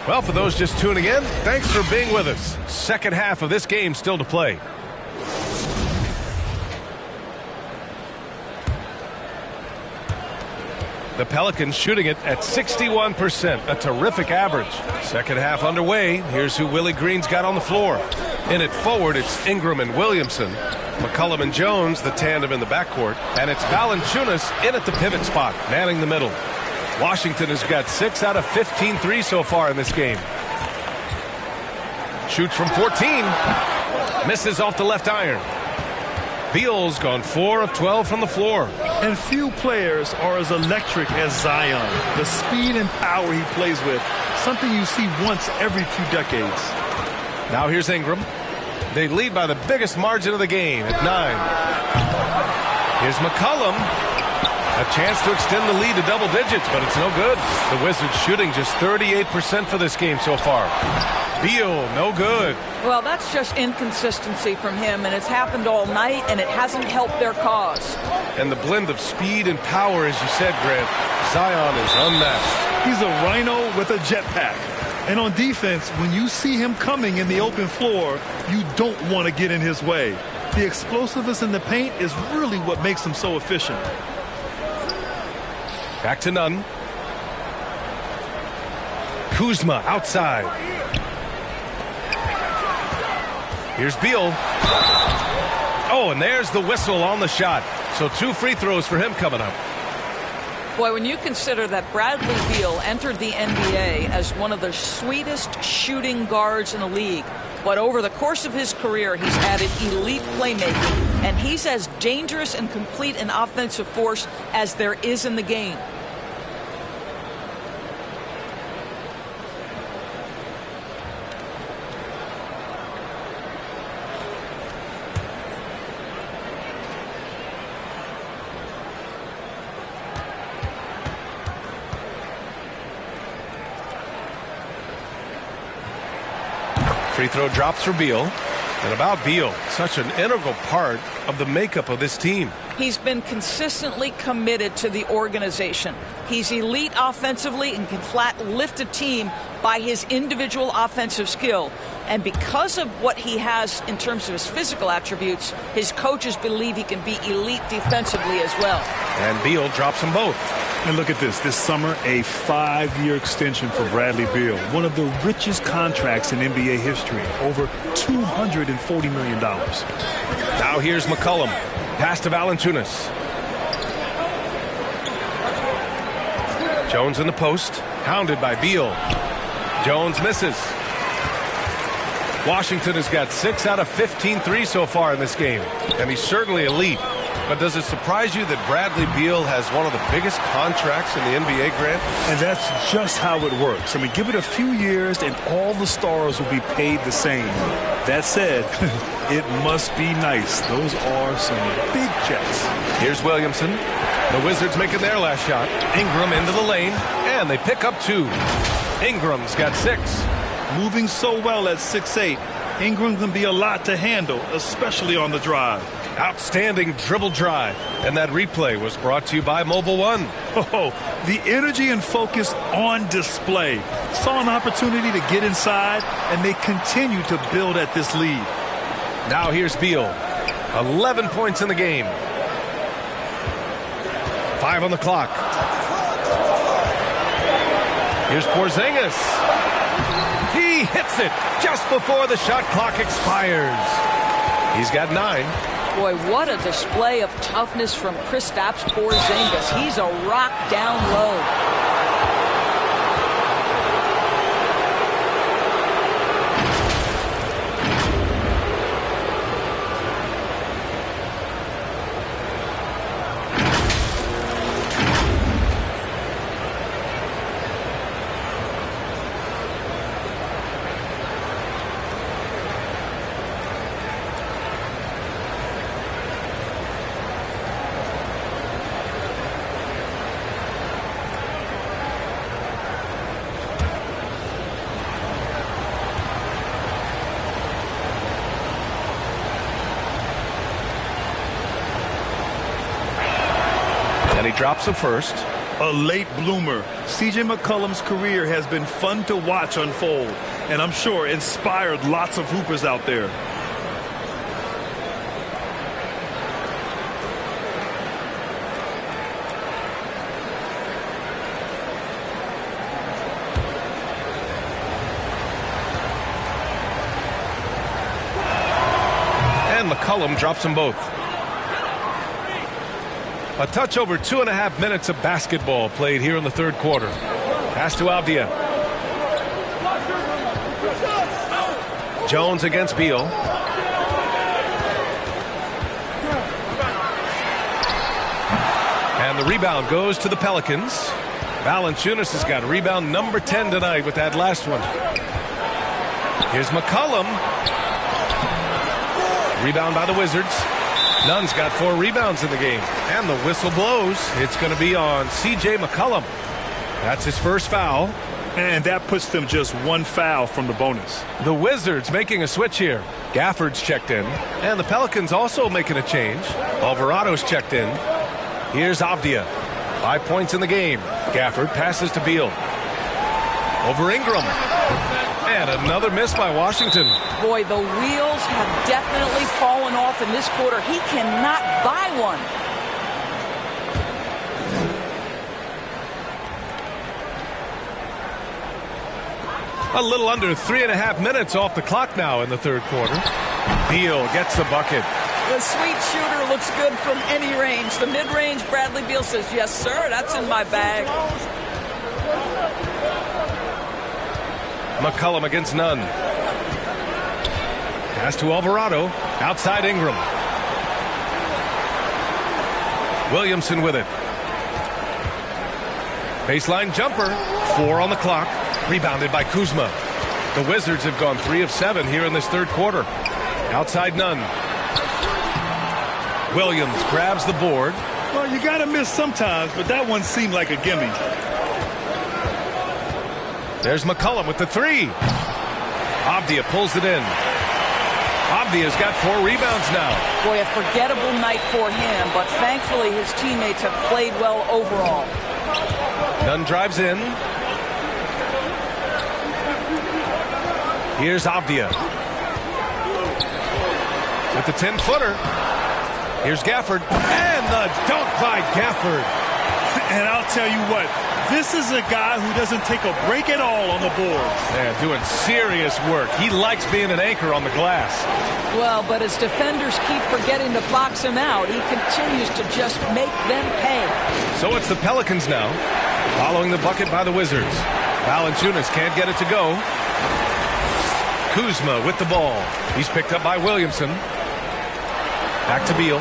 Well, for those just tuning in, thanks for being with us. Second half of this game still to play. The Pelicans shooting it at 61%, a terrific average. Second half underway. Here's who Willie Green's got on the floor. In it forward, it's Ingram and Williamson. McCollum and Jones, the tandem in the backcourt. And it's Valanciunas in at the pivot spot, manning the middle. Washington has got 6 out of 15 threes so far in this game. Shoots from 14. Misses off the left iron. Beal's gone 4 of 12 from the floor. And few players are as electric as Zion. The speed and power he plays with, something you see once every few decades. Now here's Ingram. They lead by the biggest margin of the game at 9. Here's McCollum. A chance to extend the lead to double digits, but it's no good. The Wizards shooting just 38% for this game so far. Beal, no good. Well, that's just inconsistency from him, and it's happened all night, and it hasn't helped their cause. And the blend of speed and power, as you said, Grant, Zion is unmatched. He's a rhino with a jetpack. And on defense, when you see him coming in the open floor, you don't want to get in his way. The explosiveness in the paint is really what makes him so efficient. Back to Nunn. Kuzma outside. Here's Beal. Oh, and there's the whistle on the shot. So 2 free throws for him coming up. Boy, when you consider that Bradley Beal entered the NBA as one of the sweetest shooting guards in the league, but over the course of his career, he's added elite playmaking, and he's as dangerous and complete an offensive force as there is in the game. Free throw drops for Beal. And about Beal, such an integral part of the makeup of this team. He's been consistently committed to the organization. He's elite offensively and can flat lift a team by his individual offensive skill. And because of what he has in terms of his physical attributes, his coaches believe he can be elite defensively as well. And Beal drops them both. And look at this. This summer, a 5-year extension for Bradley Beal. One of the richest contracts in NBA history. Over $240 million. Now here's McCollum. Pass to Valanciunas. Jones in the post. Hounded by Beal. Jones misses. Washington has got 6 out of 15 threes so far in this game. And he's certainly elite. But does it surprise you that Bradley Beal has one of the biggest contracts in the NBA, Grant? And that's just how it works. I mean, give it a few years and all the stars will be paid the same. That said, it must be nice. Those are some big checks. Here's Williamson. The Wizards making their last shot. Ingram into the lane, and they pick up 2. Ingram's got 6. Moving so well at 6'8", Ingram can be a lot to handle, especially on the drive. Outstanding dribble drive. And that replay was brought to you by Mobile One. Oh, the energy and focus on display. Saw an opportunity to get inside, and they continue to build at this lead. Now here's Beal. 11 points in the game. 5 on the clock. Here's Porzingis. He hits it just before the shot clock expires. He's got 9. Boy, what a display of toughness from Kristaps Porzingis. He's a rock down low. And he drops the first. A late bloomer. C.J. McCollum's career has been fun to watch unfold, and I'm sure inspired lots of hoopers out there. And McCollum drops them both. A touch over 2.5 minutes of basketball played here in the third quarter. Pass to Avdia. Jones against Beal. And the rebound goes to the Pelicans. Valanciunas has got rebound number 10 tonight with that last one. Here's McCollum. Rebound by the Wizards. Nunn's got 4 rebounds in the game. And the whistle blows. It's going to be on C.J. McCollum. That's his first foul. And that puts them just 1 foul from the bonus. The Wizards making a switch here. Gafford's checked in. And the Pelicans also making a change. Alvarado's checked in. Here's Avdia. 5 points in the game. Gafford passes to Beal. Over Ingram. And another miss by Washington. Boy, the wheels have definitely fallen off in this quarter. He cannot buy one. A little under 3.5 minutes off the clock now in the third quarter. Beal gets the bucket. The sweet shooter looks good from any range. The mid-range, Bradley Beal says, yes, sir, that's in my bag. McCollum against Nunn. Pass to Alvarado. Outside Ingram. Williamson with it. Baseline jumper. 4 on the clock. Rebounded by Kuzma. The Wizards have gone 3 of 7 here in this third quarter. Outside Nunn. Williams grabs the board. Well, you got to miss sometimes, but that one seemed like a gimme. There's McCollum with the 3. Avdia pulls it in. Avdia's got 4 rebounds now. Boy, a forgettable night for him, but thankfully his teammates have played well overall. Nunn drives in. Here's Avdia. With the 10-footer. Here's Gafford. And the dunk by Gafford. And I'll tell you what, this is a guy who doesn't take a break at all on the boards. Yeah, doing serious work. He likes being an anchor on the glass. Well, but as defenders keep forgetting to box him out, he continues to just make them pay. So it's the Pelicans now, following the bucket by the Wizards. Valanciunas can't get it to go. Kuzma with the ball. He's picked up by Williamson. Back to Beal.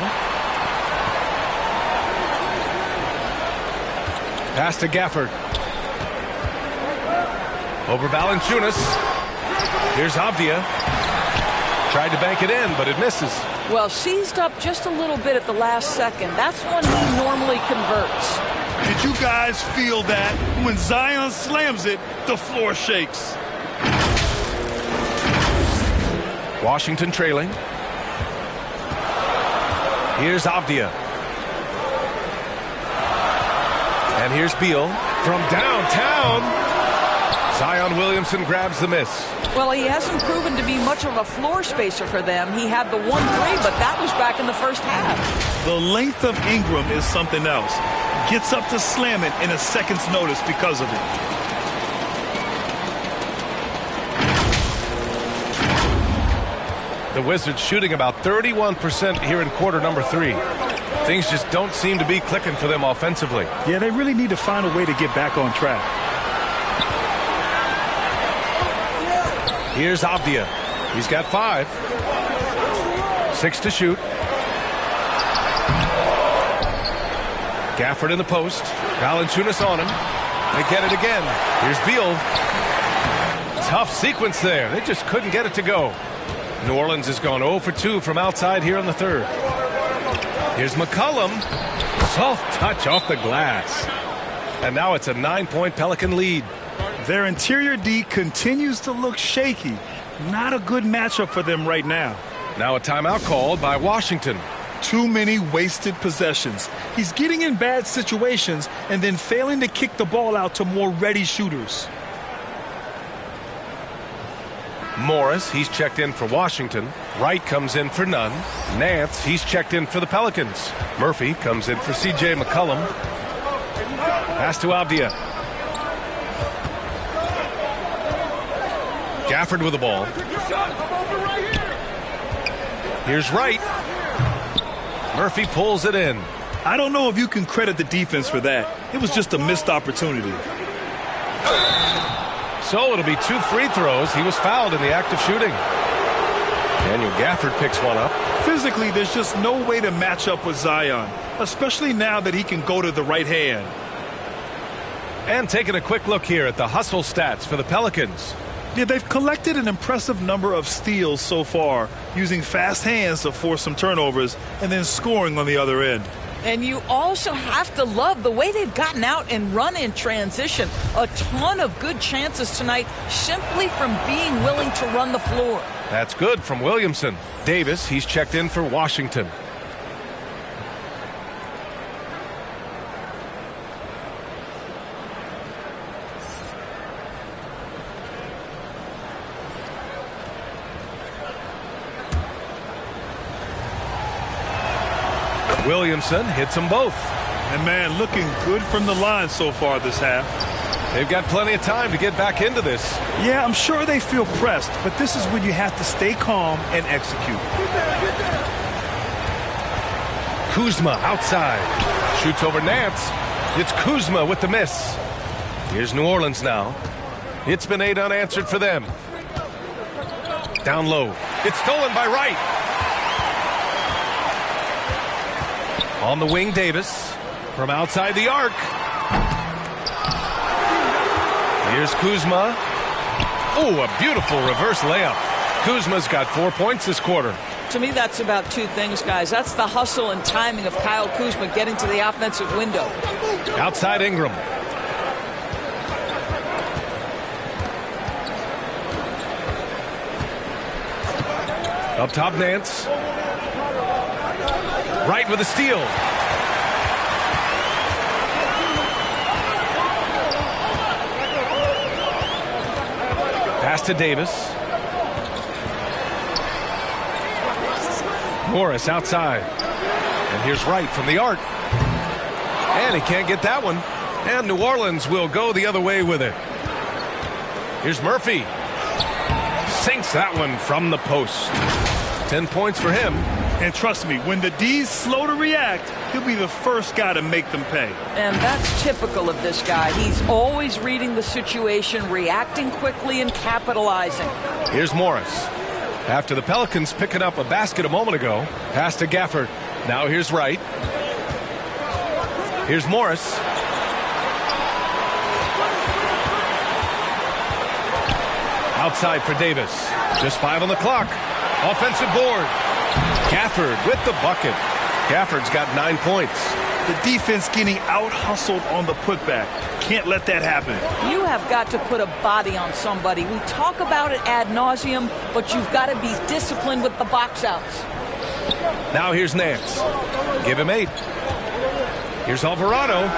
Pass to Gafford. Over Valanciunas. Here's Avdia. Tried to bank it in, but it misses. Well, seized up just a little bit at the last second. That's when he normally converts. Did you guys feel that? When Zion slams it, the floor shakes. Washington trailing. Here's Avdia. And here's Beal from downtown. Zion Williamson grabs the miss. Well, he hasn't proven to be much of a floor spacer for them. He had the 1-3, but that was back in the first half. The length of Ingram is something else. Gets up to slam it in a second's notice because of it. The Wizards shooting about 31% here in quarter number 3. Things just don't seem to be clicking for them offensively. Yeah, they really need to find a way to get back on track. Here's Avdia. He's got 5. 6 to shoot. Gafford in the post. Valanciunas on him. They get it again. Here's Beal. Tough sequence there. They just couldn't get it to go. New Orleans has gone 0 for 2 from outside here in the third. Here's McCollum. Soft touch off the glass. And now it's a 9-point Pelican lead. Their interior D continues to look shaky. Not a good matchup for them right now. Now a timeout called by Washington. Too many wasted possessions. He's getting in bad situations and then failing to kick the ball out to more ready shooters. Morris, he's checked in for Washington. Wright comes in for none. Nance, he's checked in for the Pelicans. Murphy comes in for C.J. McCollum. Pass to Avdia. Gafford with the ball. Here's Wright. Murphy pulls it in. I don't know if you can credit the defense for that. It was just a missed opportunity. So it'll be 2 free throws. He was fouled in the act of shooting. Daniel Gafford picks one up. Physically, there's just no way to match up with Zion, especially now that he can go to the right hand. And taking a quick look here at the hustle stats for the Pelicans. Yeah, they've collected an impressive number of steals so far, using fast hands to force some turnovers and then scoring on the other end. And you also have to love the way they've gotten out and run in transition. A ton of good chances tonight simply from being willing to run the floor. That's good from Williamson. Davis, he's checked in for Washington. Williamson hits them both. And, man, looking good from the line so far this half. They've got plenty of time to get back into this. Yeah, I'm sure they feel pressed, but this is when you have to stay calm and execute. Kuzma outside. Shoots over Nance. It's Kuzma with the miss. Here's New Orleans now. It's been 8 unanswered for them. Down low. It's stolen by Wright. On the wing, Davis. From outside the arc. Here's Kuzma. Oh, a beautiful reverse layup. Kuzma's got 4 points this quarter. To me, that's about 2 things, guys. That's the hustle and timing of Kyle Kuzma getting to the offensive window. Outside Ingram. Up top, Nance. Wright with a steal. Pass to Davis. Morris outside. And here's Wright from the arc. And he can't get that one. And New Orleans will go the other way with it. Here's Murphy. Sinks that one from the post. 10 points for him. And trust me, when the D's slow to react, he'll be the first guy to make them pay. And that's typical of this guy. He's always reading the situation, reacting quickly, and capitalizing. Here's Morris. After the Pelicans picking up a basket a moment ago, pass to Gafford. Now here's Wright. Here's Morris. Outside for Davis. Just 5 on the clock. Offensive board. Gafford with the bucket. Gafford's got 9 points. The defense getting out-hustled on the putback. Can't let that happen. You have got to put a body on somebody. We talk about it ad nauseum, but you've got to be disciplined with the box outs. Now here's Nance. Give him 8. Here's Alvarado.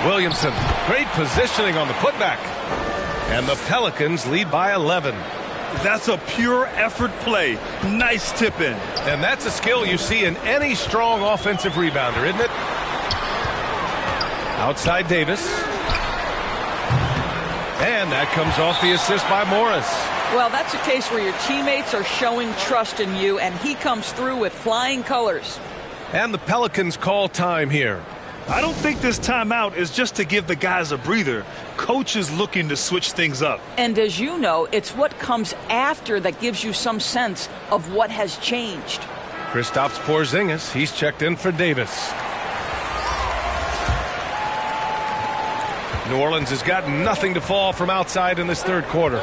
Williamson. Great positioning on the putback. And the Pelicans lead by 11. That's a pure effort play. Nice tip in. And that's a skill you see in any strong offensive rebounder, isn't it? Outside Davis. And that comes off the assist by Morris. Well, that's a case where your teammates are showing trust in you, and he comes through with flying colors. And the Pelicans call time here. I don't think this timeout is just to give the guys a breather. Coach is looking to switch things up. And as you know, it's what comes after that gives you some sense of what has changed. Kristaps Porzingis, he's checked in for Davis. New Orleans has got nothing to fall from outside in this third quarter.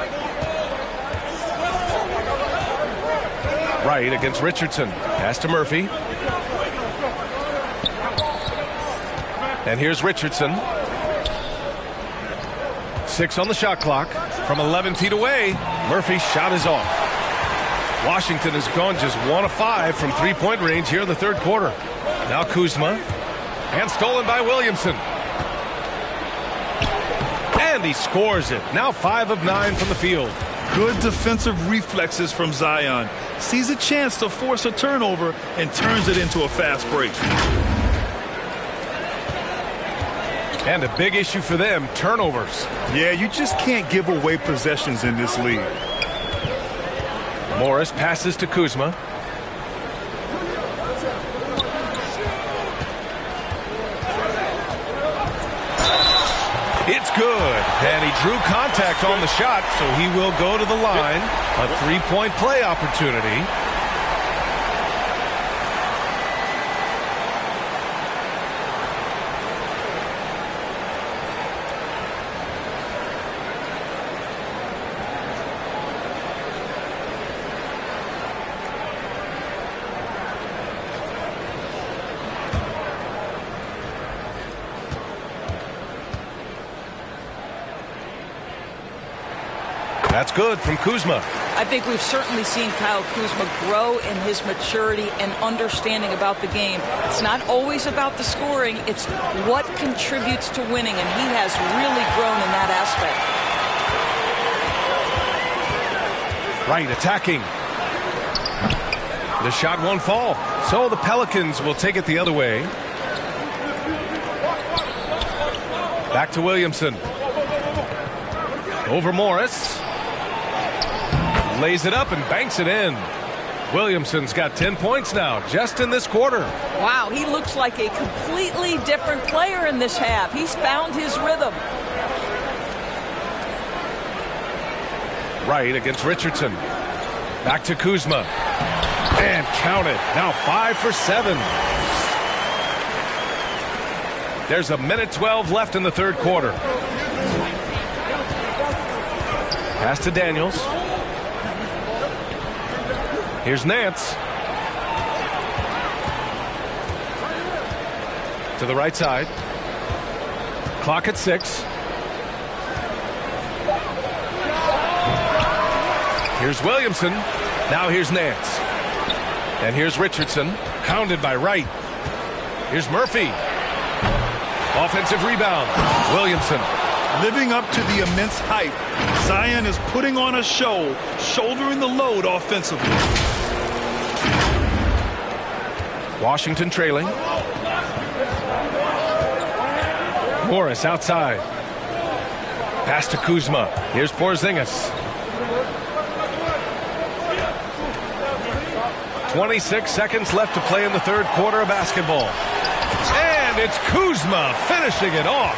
Wright against Richardson. Pass to Murphy. And here's Richardson. 6 on the shot clock. From 11 feet away, Murphy's shot is off. Washington has gone just 1 of 5 from three-point range here in the third quarter. Now Kuzma. And stolen by Williamson. And he scores it. Now 5 of 9 from the field. Good defensive reflexes from Zion. Sees a chance to force a turnover and turns it into a fast break. And a big issue for them, turnovers. Yeah, you just can't give away possessions in this league. Morris passes to Kuzma. It's good. And he drew contact on the shot, so he will go to the line. A three-point play opportunity. That's good from Kuzma. I think we've certainly seen Kyle Kuzma grow in his maturity and understanding about the game. It's not always about the scoring. It's what contributes to winning, and he has really grown in that aspect. Right, attacking. The shot won't fall. So the Pelicans will take it the other way. Back to Williamson. Over Morris. Lays it up and banks it in. Williamson's got 10 points now, just in this quarter. Wow, he looks like a completely different player in this half. He's found his rhythm. Right against Richardson. Back to Kuzma. And count it. Now 5 for 7. There's 1:12 left in the third quarter. Pass to Daniels. Here's Nance. To the right side. Clock at 6. Here's Williamson. Now here's Nance. And here's Richardson. Hounded by Wright. Here's Murphy. Offensive rebound. Williamson. Living up to the immense hype, Zion is putting on a show, shouldering the load offensively. Washington trailing. Morris outside. Pass to Kuzma. Here's Porzingis. 26 seconds left to play in the third quarter of basketball. And it's Kuzma finishing it off.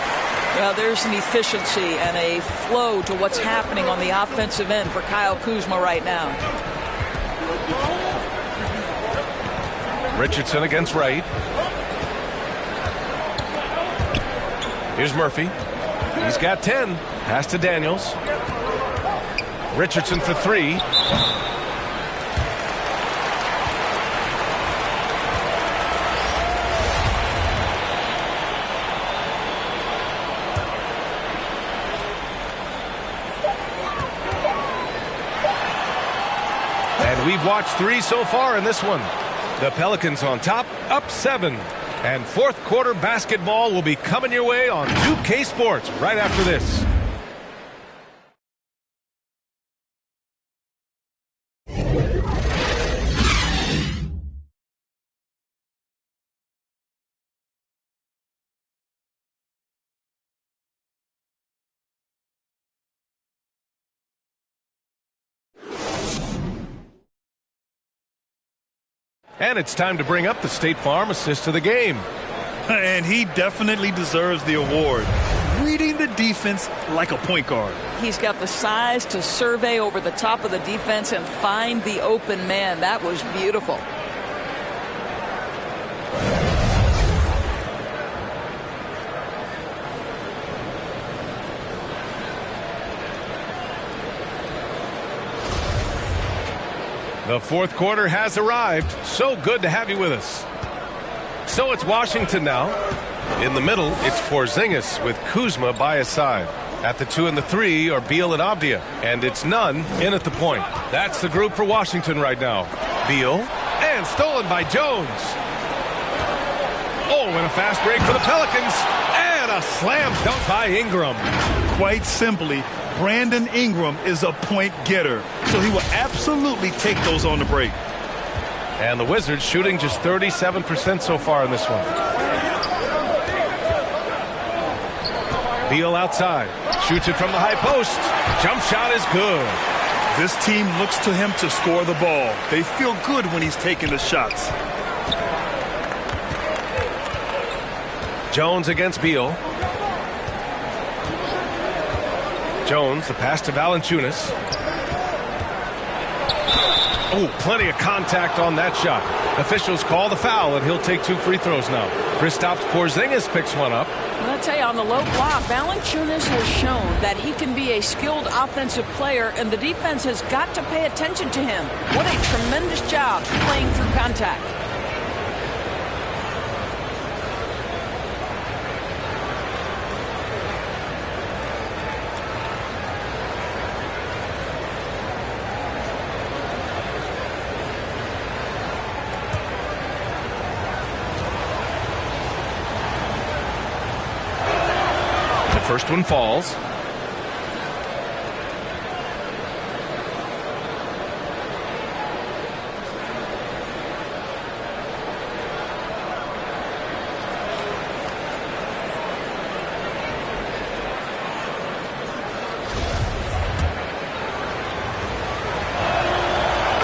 Well, there's an efficiency and a flow to what's happening on the offensive end for Kyle Kuzma right now. Richardson against Wright. Here's Murphy. He's got 10. Pass to Daniels. Richardson for 3. And we've watched 3 so far in this one. The Pelicans on top, up 7. And fourth quarter basketball will be coming your way on 2K Sports right after this. And it's time to bring up the State Farm assist of the game. And he definitely deserves the award. Reading the defense like a point guard. He's got the size to survey over the top of the defense and find the open man. That was beautiful. The fourth quarter has arrived. So good to have you with us. So it's Washington now. In the middle, it's Porzingis with Kuzma by his side. At the 2 and the 3 are Beal and Avdia. And it's Nunn in at the point. That's the group for Washington right now. Beal, and stolen by Jones. Oh, and a fast break for the Pelicans. And a slam dunk by Ingram. Quite simply, Brandon Ingram is a point getter, so he will absolutely take those on the break. And the Wizards shooting just 37% so far in this one. Beal outside, shoots it from the high post. Jump shot is good. This team looks to him to score the ball. They feel good when he's taking the shots. Jones against Beal. Jones, the pass to Valanciunas. Oh, plenty of contact on that shot. Officials call the foul, and he'll take 2 free throws now. Kristaps Porzingis picks one up. I'll tell you, on the low block, Valanciunas has shown that he can be a skilled offensive player, and the defense has got to pay attention to him. What a tremendous job playing through contact. First one falls.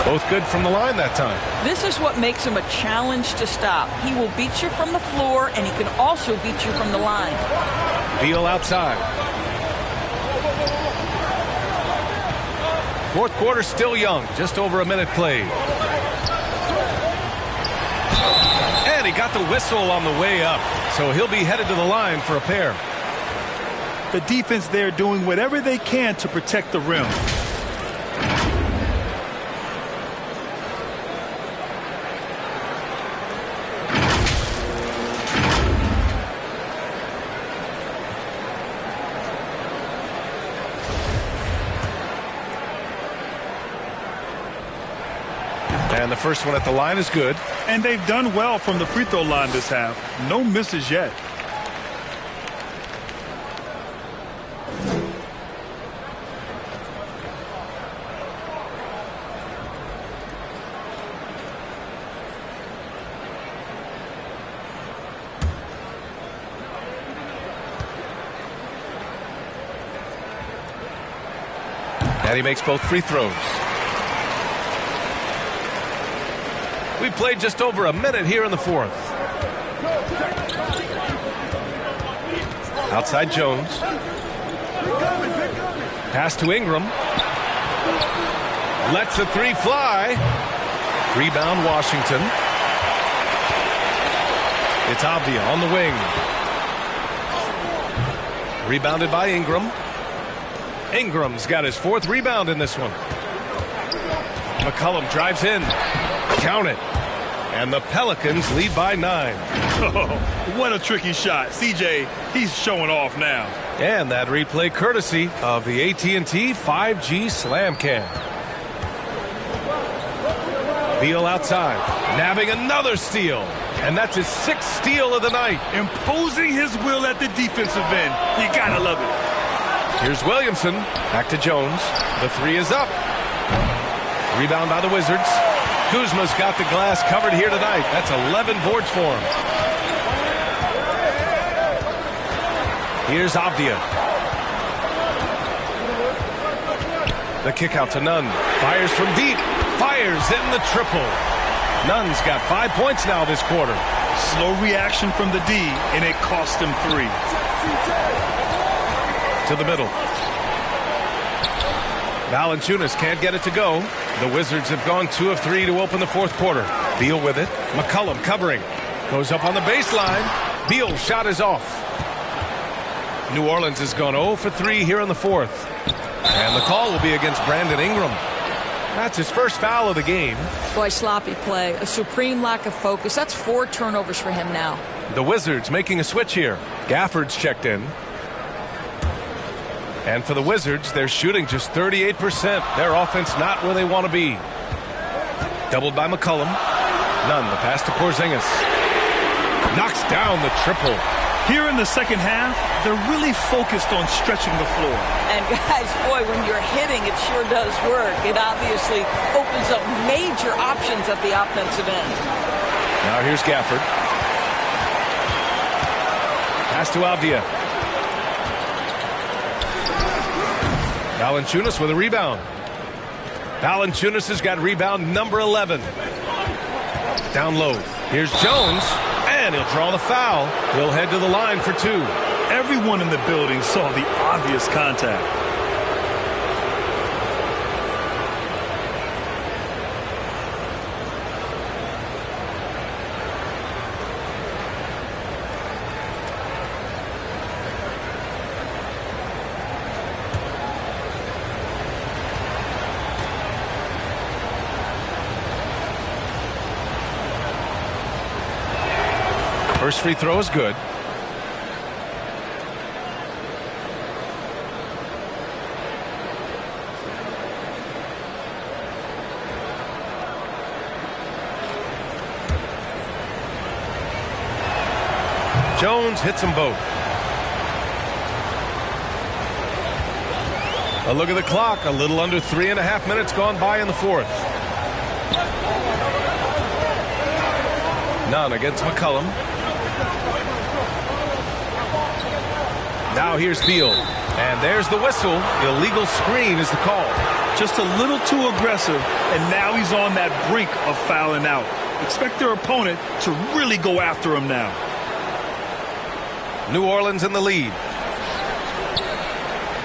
Both good from the line that time. This is what makes him a challenge to stop. He will beat you from the floor, and he can also beat you from the line. Beal outside. Fourth quarter still young, just over a minute played. And he got the whistle on the way up, so he'll be headed to the line for a pair. The defense there doing whatever they can to protect the rim. And the first one at the line is good. And they've done well from the free throw line this half. No misses yet. And he makes both free throws. We played just over a minute here in the fourth. Outside Jones. Pass to Ingram. Lets the three fly. Rebound Washington. It's Avdia on the wing. Rebounded by Ingram. Ingram's got his fourth rebound in this one. McCollum drives in. Count it. And the Pelicans lead by 9. Oh, what a tricky shot. CJ, he's showing off now. And that replay courtesy of the AT&T 5G Slam Cam. Beal outside, nabbing another steal. And that's his 6th steal of the night. Imposing his will at the defensive end. You gotta love it. Here's Williamson. Back to Jones. The three is up. Rebound by the Wizards. Kuzma's got the glass covered here tonight. That's 11 boards for him. Here's Avdia. The kick out to Nunn. Fires from deep. Fires in the triple. Nunn's got 5 points now this quarter. Slow reaction from the D, and it cost him 3. To the middle. Valanciunas can't get it to go. The Wizards have gone 2 of 3 to open the fourth quarter. Beal with it. McCollum covering. Goes up on the baseline. Beal's shot is off. New Orleans has gone 0 for 3 here in the fourth. And the call will be against Brandon Ingram. That's his first foul of the game. Boy, sloppy play. A supreme lack of focus. That's 4 turnovers for him now. The Wizards making a switch here. Gafford's checked in. And for the Wizards, they're shooting just 38%. Their offense not where they want to be. Doubled by McCollum. Nunn, the pass to Porzingis. Knocks down the triple. Here in the second half, they're really focused on stretching the floor. And guys, boy, when you're hitting, it sure does work. It obviously opens up major options at the offensive end. Now here's Gafford. Pass to Avdia. Valanciunas with a rebound. Valanciunas has got rebound number 11. Down low. Here's Jones. And he'll draw the foul. He'll head to the line for 2. Everyone in the building saw the obvious contact. First free throw is good. Jones hits them both. A look at the clock. A little under 3.5 minutes gone by in the fourth. Nunn against McCollum. Now here's Beal. And there's the whistle. Illegal screen is the call. Just a little too aggressive, and now he's on that brink of fouling out. Expect their opponent to really go after him now. New Orleans in the lead.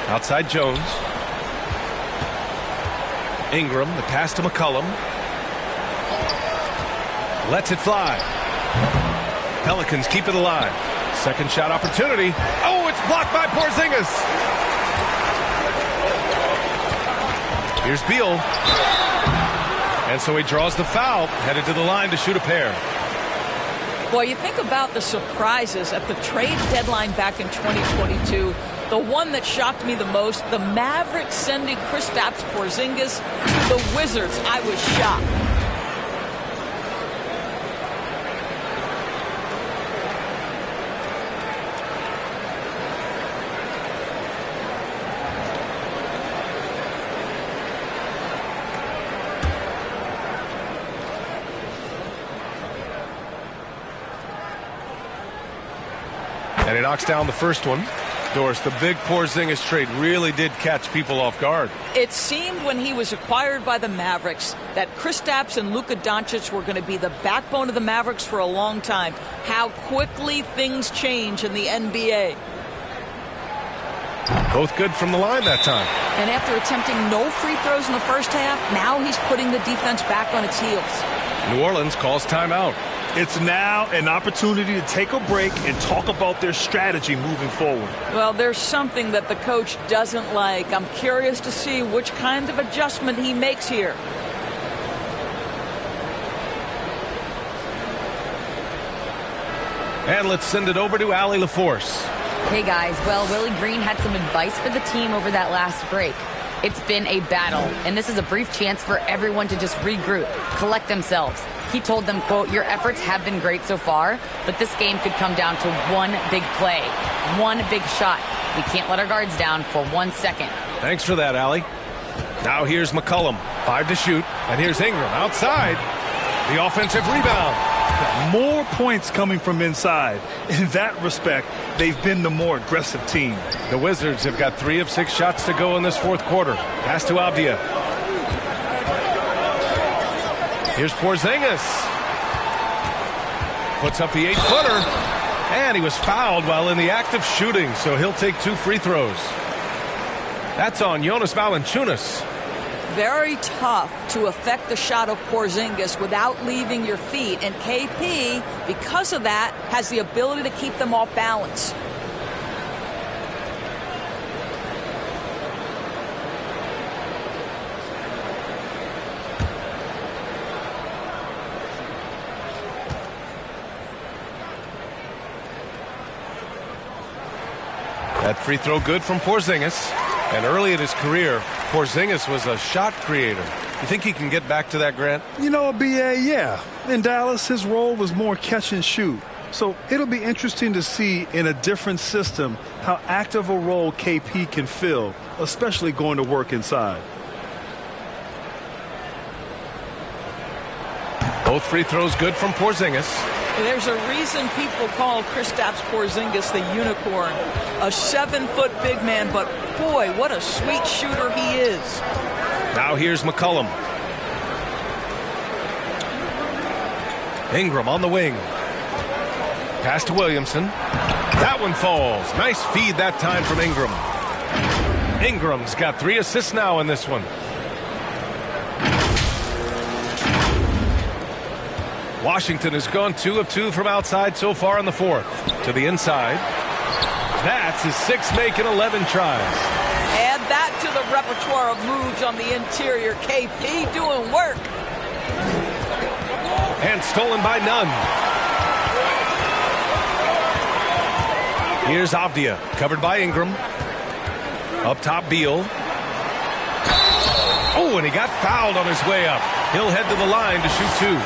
Outside Jones. Ingram, the pass to McCollum. Lets it fly. Pelicans keep it alive. Second shot opportunity. Oh, it's blocked by Porzingis. Here's Beal. And so he draws the foul, headed to the line to shoot a pair. Boy, you think about the surprises at the trade deadline back in 2022. The one that shocked me the most, the Mavericks sending Kristaps Porzingis to the Wizards. I was shocked. And he knocks down the first one. Doris, the big Porzingis trade really did catch people off guard. It seemed when he was acquired by the Mavericks that Kristaps and Luka Doncic were going to be the backbone of the Mavericks for a long time. How quickly things change in the NBA. Both good from the line that time. And after attempting no free throws in the first half, now he's putting the defense back on its heels. New Orleans calls timeout. It's now an opportunity to take a break and talk about their strategy moving forward. Well, there's something that the coach doesn't like. I'm curious to see which kind of adjustment he makes here. And let's send it over to Allie LaForce. Hey guys, well, Willie Green had some advice for the team over that last break. It's been a battle, and this is a brief chance for everyone to just regroup, collect themselves. He told them, quote, your efforts have been great so far, but this game could come down to one big play, one big shot. We can't let our guards down for 1 second. Thanks for that, Allie. Now here's McCollum, 5 to shoot, and here's Ingram outside. The offensive rebound. More points coming from inside. In that respect, they've been the more aggressive team. The Wizards have got 3 of 6 shots to go in this fourth quarter. Pass to Avdia. Here's Porzingis. Puts up the 8-footer. And he was fouled while in the act of shooting, so he'll take 2 free throws. That's on Jonas Valanciunas. Very tough to affect the shot of Porzingis without leaving your feet. And KP, because of that, has the ability to keep them off balance. That free throw good from Porzingis. And early in his career, Porzingis was a shot creator. You think he can get back to that, Grant? You know, BA, yeah. In Dallas, his role was more catch and shoot. So it'll be interesting to see in a different system how active a role KP can fill, especially going to work inside. Both free throws good from Porzingis. There's a reason people call Kristaps Porzingis the unicorn. A 7-foot big man, but boy, what a sweet shooter he is. Now here's McCollum. Ingram on the wing. Pass to Williamson. That one falls. Nice feed that time from Ingram. Ingram's got 3 assists now in this one. Washington has gone 2 of 2 from outside so far in the fourth. To the inside. That's his 6th make in 11 tries. Add that to the repertoire of moves on the interior. KP doing work. And stolen by Nunn. Here's Avdia, covered by Ingram. Up top, Beal. Oh, and he got fouled on his way up. He'll head to the line to shoot 2.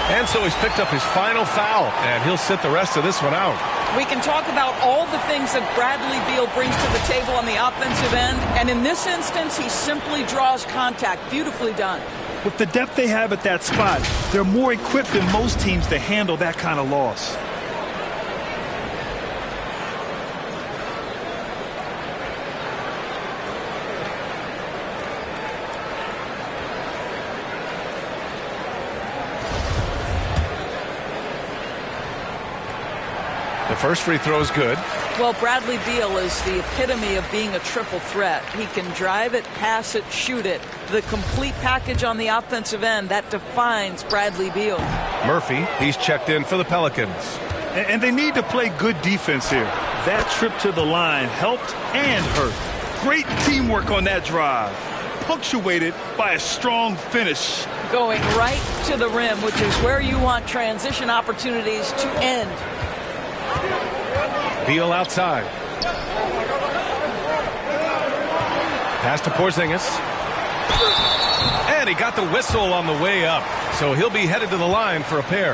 And so he's picked up his final foul, and he'll sit the rest of this one out. We can talk about all the things that Bradley Beal brings to the table on the offensive end, and in this instance, he simply draws contact. Beautifully done. With the depth they have at that spot, they're more equipped than most teams to handle that kind of loss. The first free throw is good. Well, Bradley Beal is the epitome of being a triple threat. He can drive it, pass it, shoot it. The complete package on the offensive end, that defines Bradley Beal. Murphy, he's checked in for the Pelicans. And they need to play good defense here. That trip to the line helped and hurt. Great teamwork on that drive, punctuated by a strong finish. Going right to the rim, which is where you want transition opportunities to end. Beal outside. Pass to Porzingis. And he got the whistle on the way up. So he'll be headed to the line for a pair.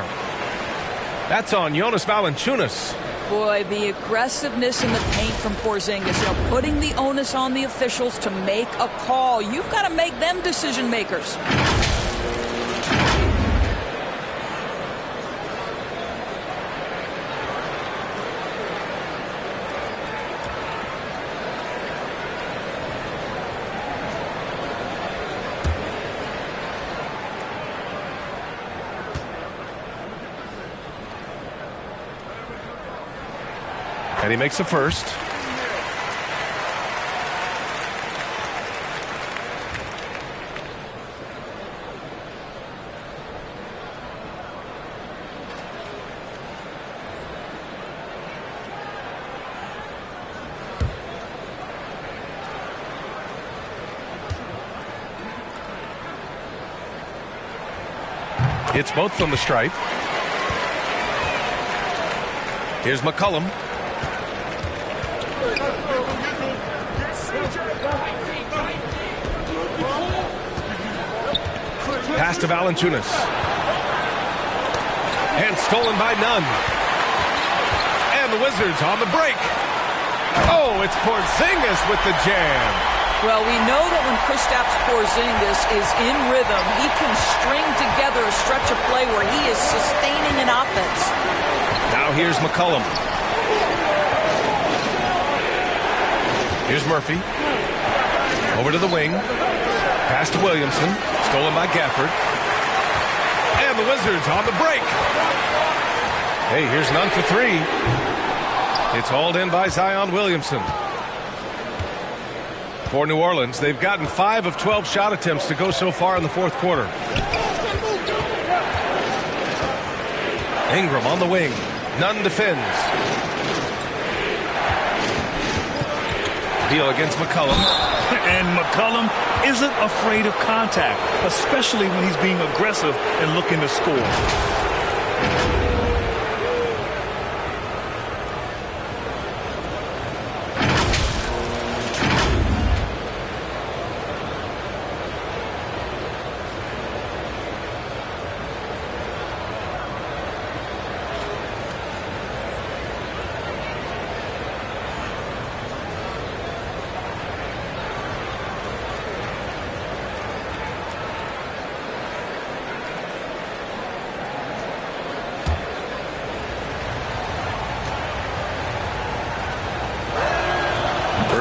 That's on Jonas Valanciunas. Boy, the aggressiveness in the paint from Porzingis, putting the onus on the officials to make a call. You've got to make them decision makers. And he makes the first. It's both from the stripe. Here's McCollum. Pass to Valanciunas. And stolen by Nunn. And the Wizards on the break. Oh, it's Porzingis with the jam. Well, we know that when Kristaps Porzingis is in rhythm, he can string together a stretch of play where he is sustaining an offense. Now here's McCollum. Here's Murphy. Over to the wing. Pass to Williamson. Stolen by Gafford. And the Wizards on the break. Hey, here's Nunn for three. It's hauled in by Zion Williamson. For New Orleans, they've gotten 5 of 12 shot attempts to go so far in the fourth quarter. Ingram on the wing. Nunn defends. Deal against McCollum. And McCollum isn't afraid of contact, especially when he's being aggressive and looking to score.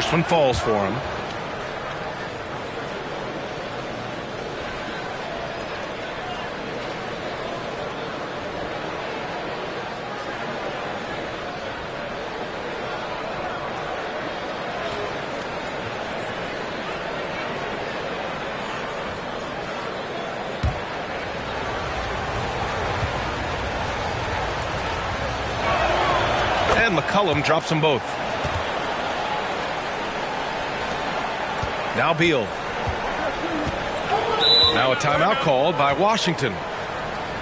First one falls for him. And McCollum drops them both. Now Beal. Now a timeout called by Washington.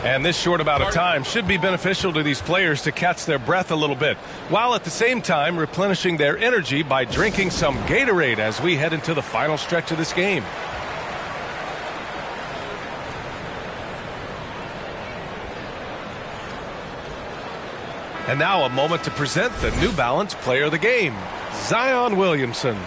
And this short amount of time should be beneficial to these players to catch their breath a little bit, while at the same time replenishing their energy by drinking some Gatorade as we head into the final stretch of this game. And now a moment to present the New Balance Player of the Game, Zion Williamson.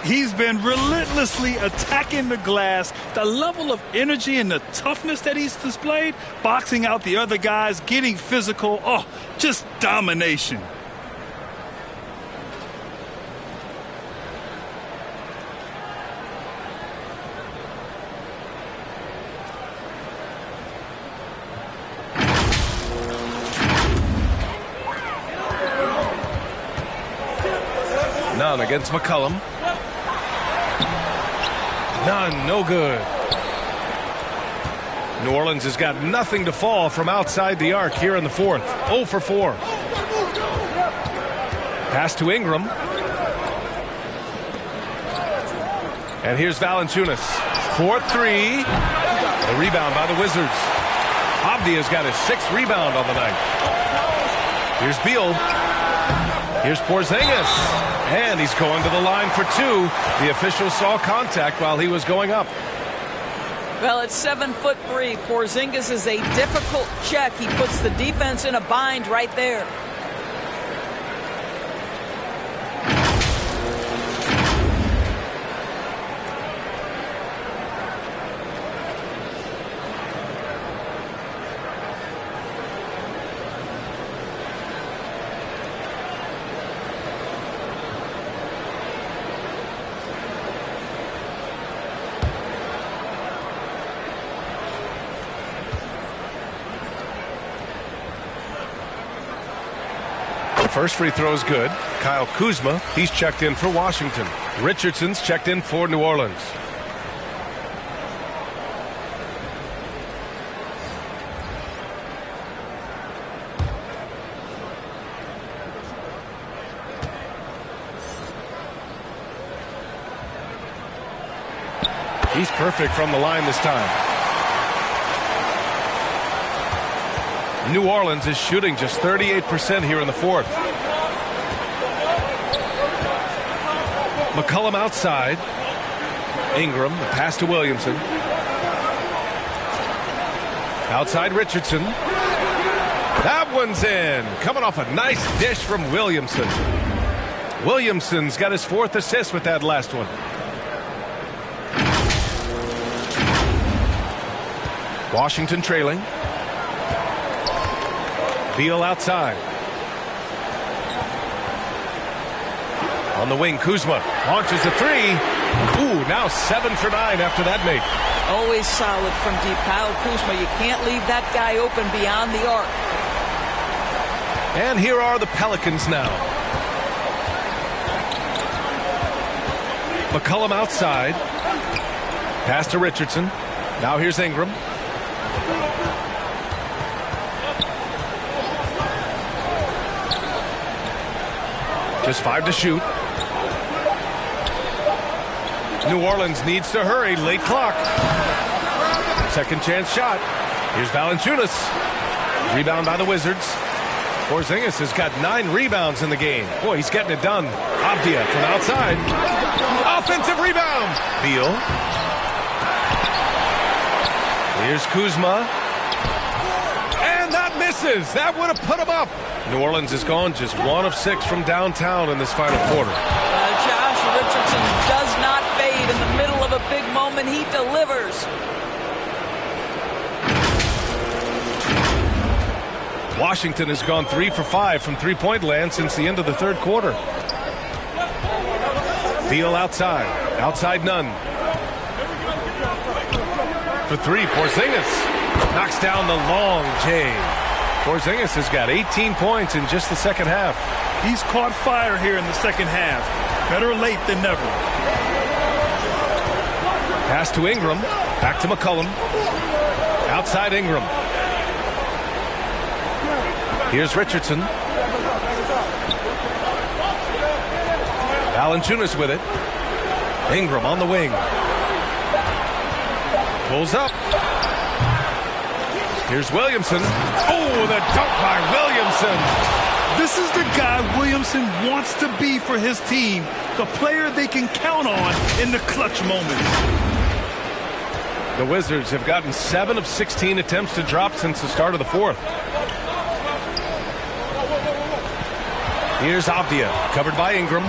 He's been relentlessly attacking the glass. The level of energy and the toughness that he's displayed, boxing out the other guys, getting physical. Oh, just domination. Nunn against McCollum. None, no good. New Orleans has got nothing to fall from outside the arc here in the fourth. 0 for 4. Pass to Ingram. And here's Valanciunas. 4-3. The rebound by the Wizards. Avdia's got his 6th rebound on the night. Here's Beal. Here's Porzingis. And he's going to the line for 2. The official saw contact while he was going up. Well, it's 7'3". Porzingis is a difficult check. He puts the defense in a bind right there. First free throw is good. Kyle Kuzma, he's checked in for Washington. Richardson's checked in for New Orleans. He's perfect from the line this time. New Orleans is shooting just 38% here in the fourth. McCollum outside. Ingram, the pass to Williamson. Outside Richardson. That one's in. Coming off a nice dish from Williamson. Williamson's got his fourth assist with that last one. Washington trailing. Beal outside. On the wing, Kuzma launches a three. Ooh, now 7 for 9 after that make. Always solid from deep. Kyle Kuzma, you can't leave that guy open beyond the arc. And here are the Pelicans now. McCollum outside. Pass to Richardson. Now here's Ingram. Just 5 to shoot. New Orleans needs to hurry. Late clock. Second chance shot. Here's Valanciunas. Rebound by the Wizards. Porzingis has got 9 rebounds in the game. Boy, he's getting it done. Avdia from outside. Offensive rebound. Beal. Here's Kuzma. And that misses. That would have put him up. New Orleans is gone just 1 of 6 from downtown in this final quarter. Josh Richardson does not fade in the middle of a big moment. He delivers. Washington has gone 3 for 5 from three-point land since the end of the third quarter. Beal outside. Outside none. For 3, Porzingis knocks down the long J. Porzingis has got 18 points in just the second half. He's caught fire here in the second half. Better late than never. Pass to Ingram. Back to McCollum. Outside Ingram. Here's Richardson. Valanciunas with it. Ingram on the wing. Pulls up. Here's Williamson. Oh, the dunk by Williamson. This is the guy Williamson wants to be for his team. The player they can count on in the clutch moments. The Wizards have gotten 7 of 16 attempts to drop since the start of the fourth. Here's Avdia, covered by Ingram.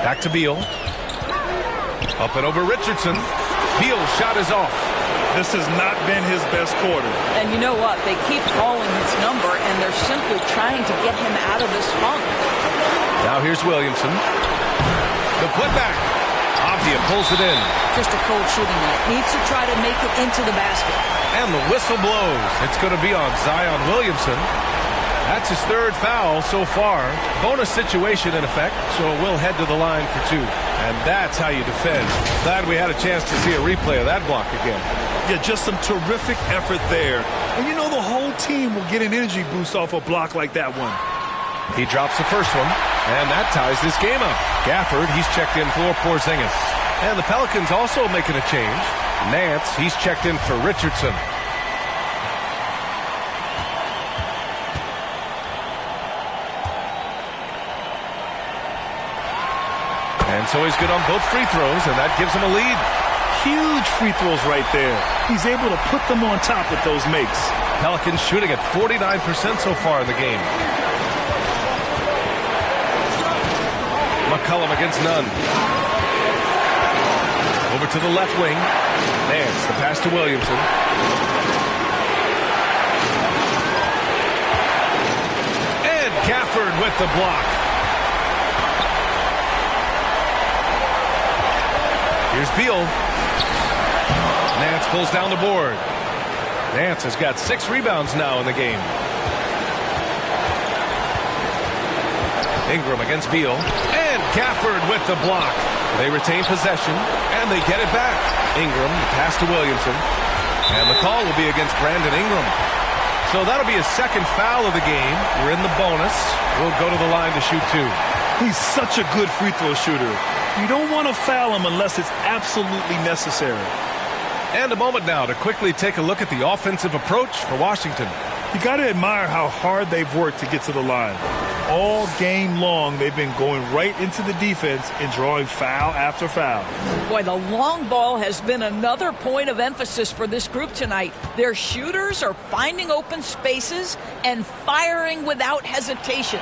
Back to Beal. Up and over Richardson. Beal's shot is off. This has not been his best quarter. And you know what? They keep calling his number, and they're simply trying to get him out of this funk. Now here's Williamson. The putback. Avdia pulls it in. Just a cold shooting night. Needs to try to make it into the basket. And the whistle blows. It's going to be on Zion Williamson. That's his 3rd foul so far. Bonus situation in effect, so we'll head to the line for 2. And that's how you defend. Glad we had a chance to see a replay of that block again. Yeah, just some terrific effort there. And you know the whole team will get an energy boost off a block like that one. He drops the first one, and that ties this game up. Gafford, he's checked in for Porzingis. And the Pelicans also making a change. Nance, he's checked in for Richardson. And so he's good on both free throws, and that gives him a lead. Huge free throws right there. He's able to put them on top with those makes. Pelicans shooting at 49% so far in the game. McCollum against none. Over to the left wing. Nance, the pass to Williamson. And Gafford with the block. Here's Beal. Nance pulls down the board. Nance has got 6 rebounds now in the game. Ingram against Beal. And Gafford with the block. They retain possession, and they get it back. Ingram, pass to Williamson. And the call will be against Brandon Ingram. So that'll be his second foul of the game. We're in the bonus. We'll go to the line to shoot 2. He's such a good free throw shooter. You don't want to foul him unless it's absolutely necessary. And a moment now to quickly take a look at the offensive approach for Washington. You got to admire how hard they've worked to get to the line. All game long, they've been going right into the defense and drawing foul after foul. Boy, the long ball has been another point of emphasis for this group tonight. Their shooters are finding open spaces and firing without hesitation.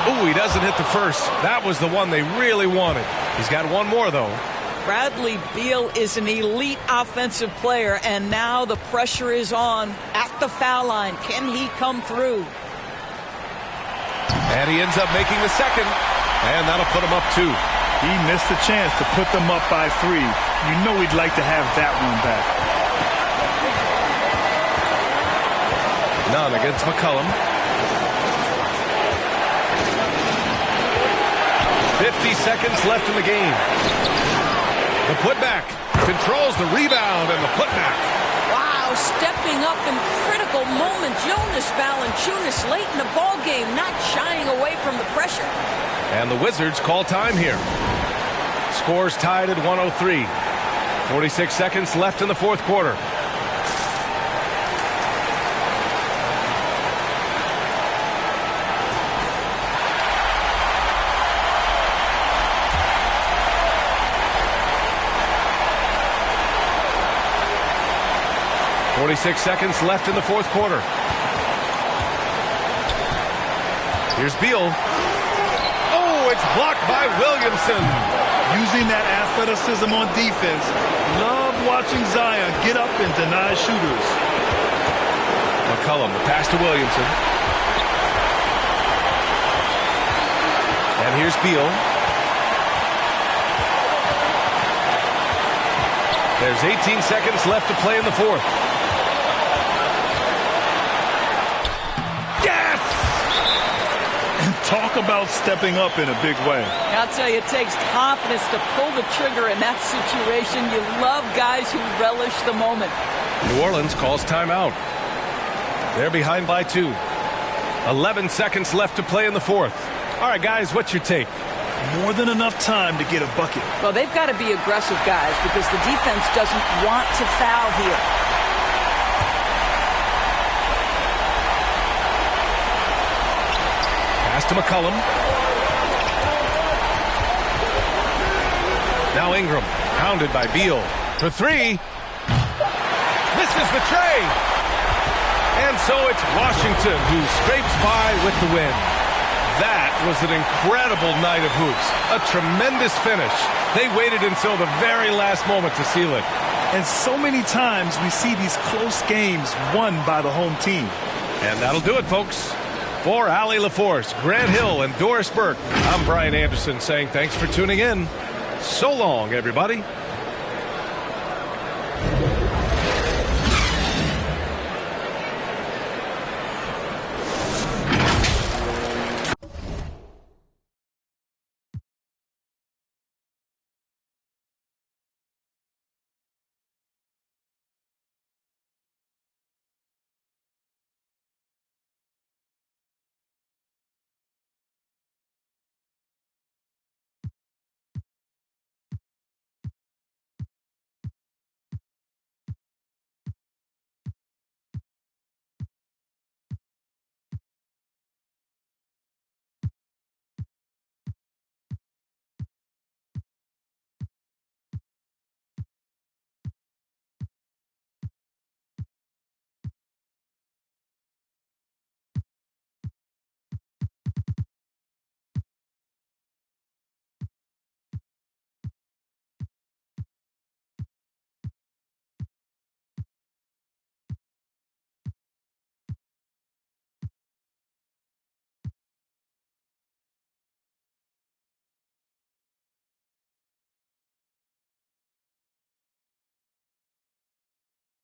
Ooh, he doesn't hit the first. That was the one they really wanted. He's got one more, though. Bradley Beal is an elite offensive player, and now the pressure is on at the foul line. Can he come through? And he ends up making the second, and that'll put him up 2. He missed a chance to put them up by 3. You know he'd like to have that one back. None against McCollum. 50 seconds left in the game. The putback controls the rebound and the putback. Wow, stepping up in critical moments. Jonas Valanciunas late in the ball game, not shying away from the pressure. And the Wizards call time here. Scores tied at 103. 46 seconds left in the fourth quarter. .46 seconds left in the fourth quarter. Here's Beal. Oh, it's blocked by Williamson. Using that athleticism on defense. Love watching Zion get up and deny shooters. McCollum, the pass to Williamson. And here's Beal. There's 18 seconds left to play in the fourth. Talk about stepping up in a big way. I'll tell you, it takes confidence to pull the trigger in that situation. You love guys who relish the moment. New Orleans calls timeout. They're behind by 2. 11 seconds left to play in the fourth. All right, guys, what's your take? More than enough time to get a bucket. Well, they've got to be aggressive, guys, because the defense doesn't want to foul here. Pass to McCollum. Now Ingram, pounded by Beal. For 3. Misses the tray. And so it's Washington who scrapes by with the win. That was an incredible night of hoops. A tremendous finish. They waited until the very last moment to seal it. And so many times we see these close games won by the home team. And that'll do it, folks. For Allie LaForce, Grant Hill, and Doris Burke, I'm Brian Anderson saying thanks for tuning in. So long, everybody.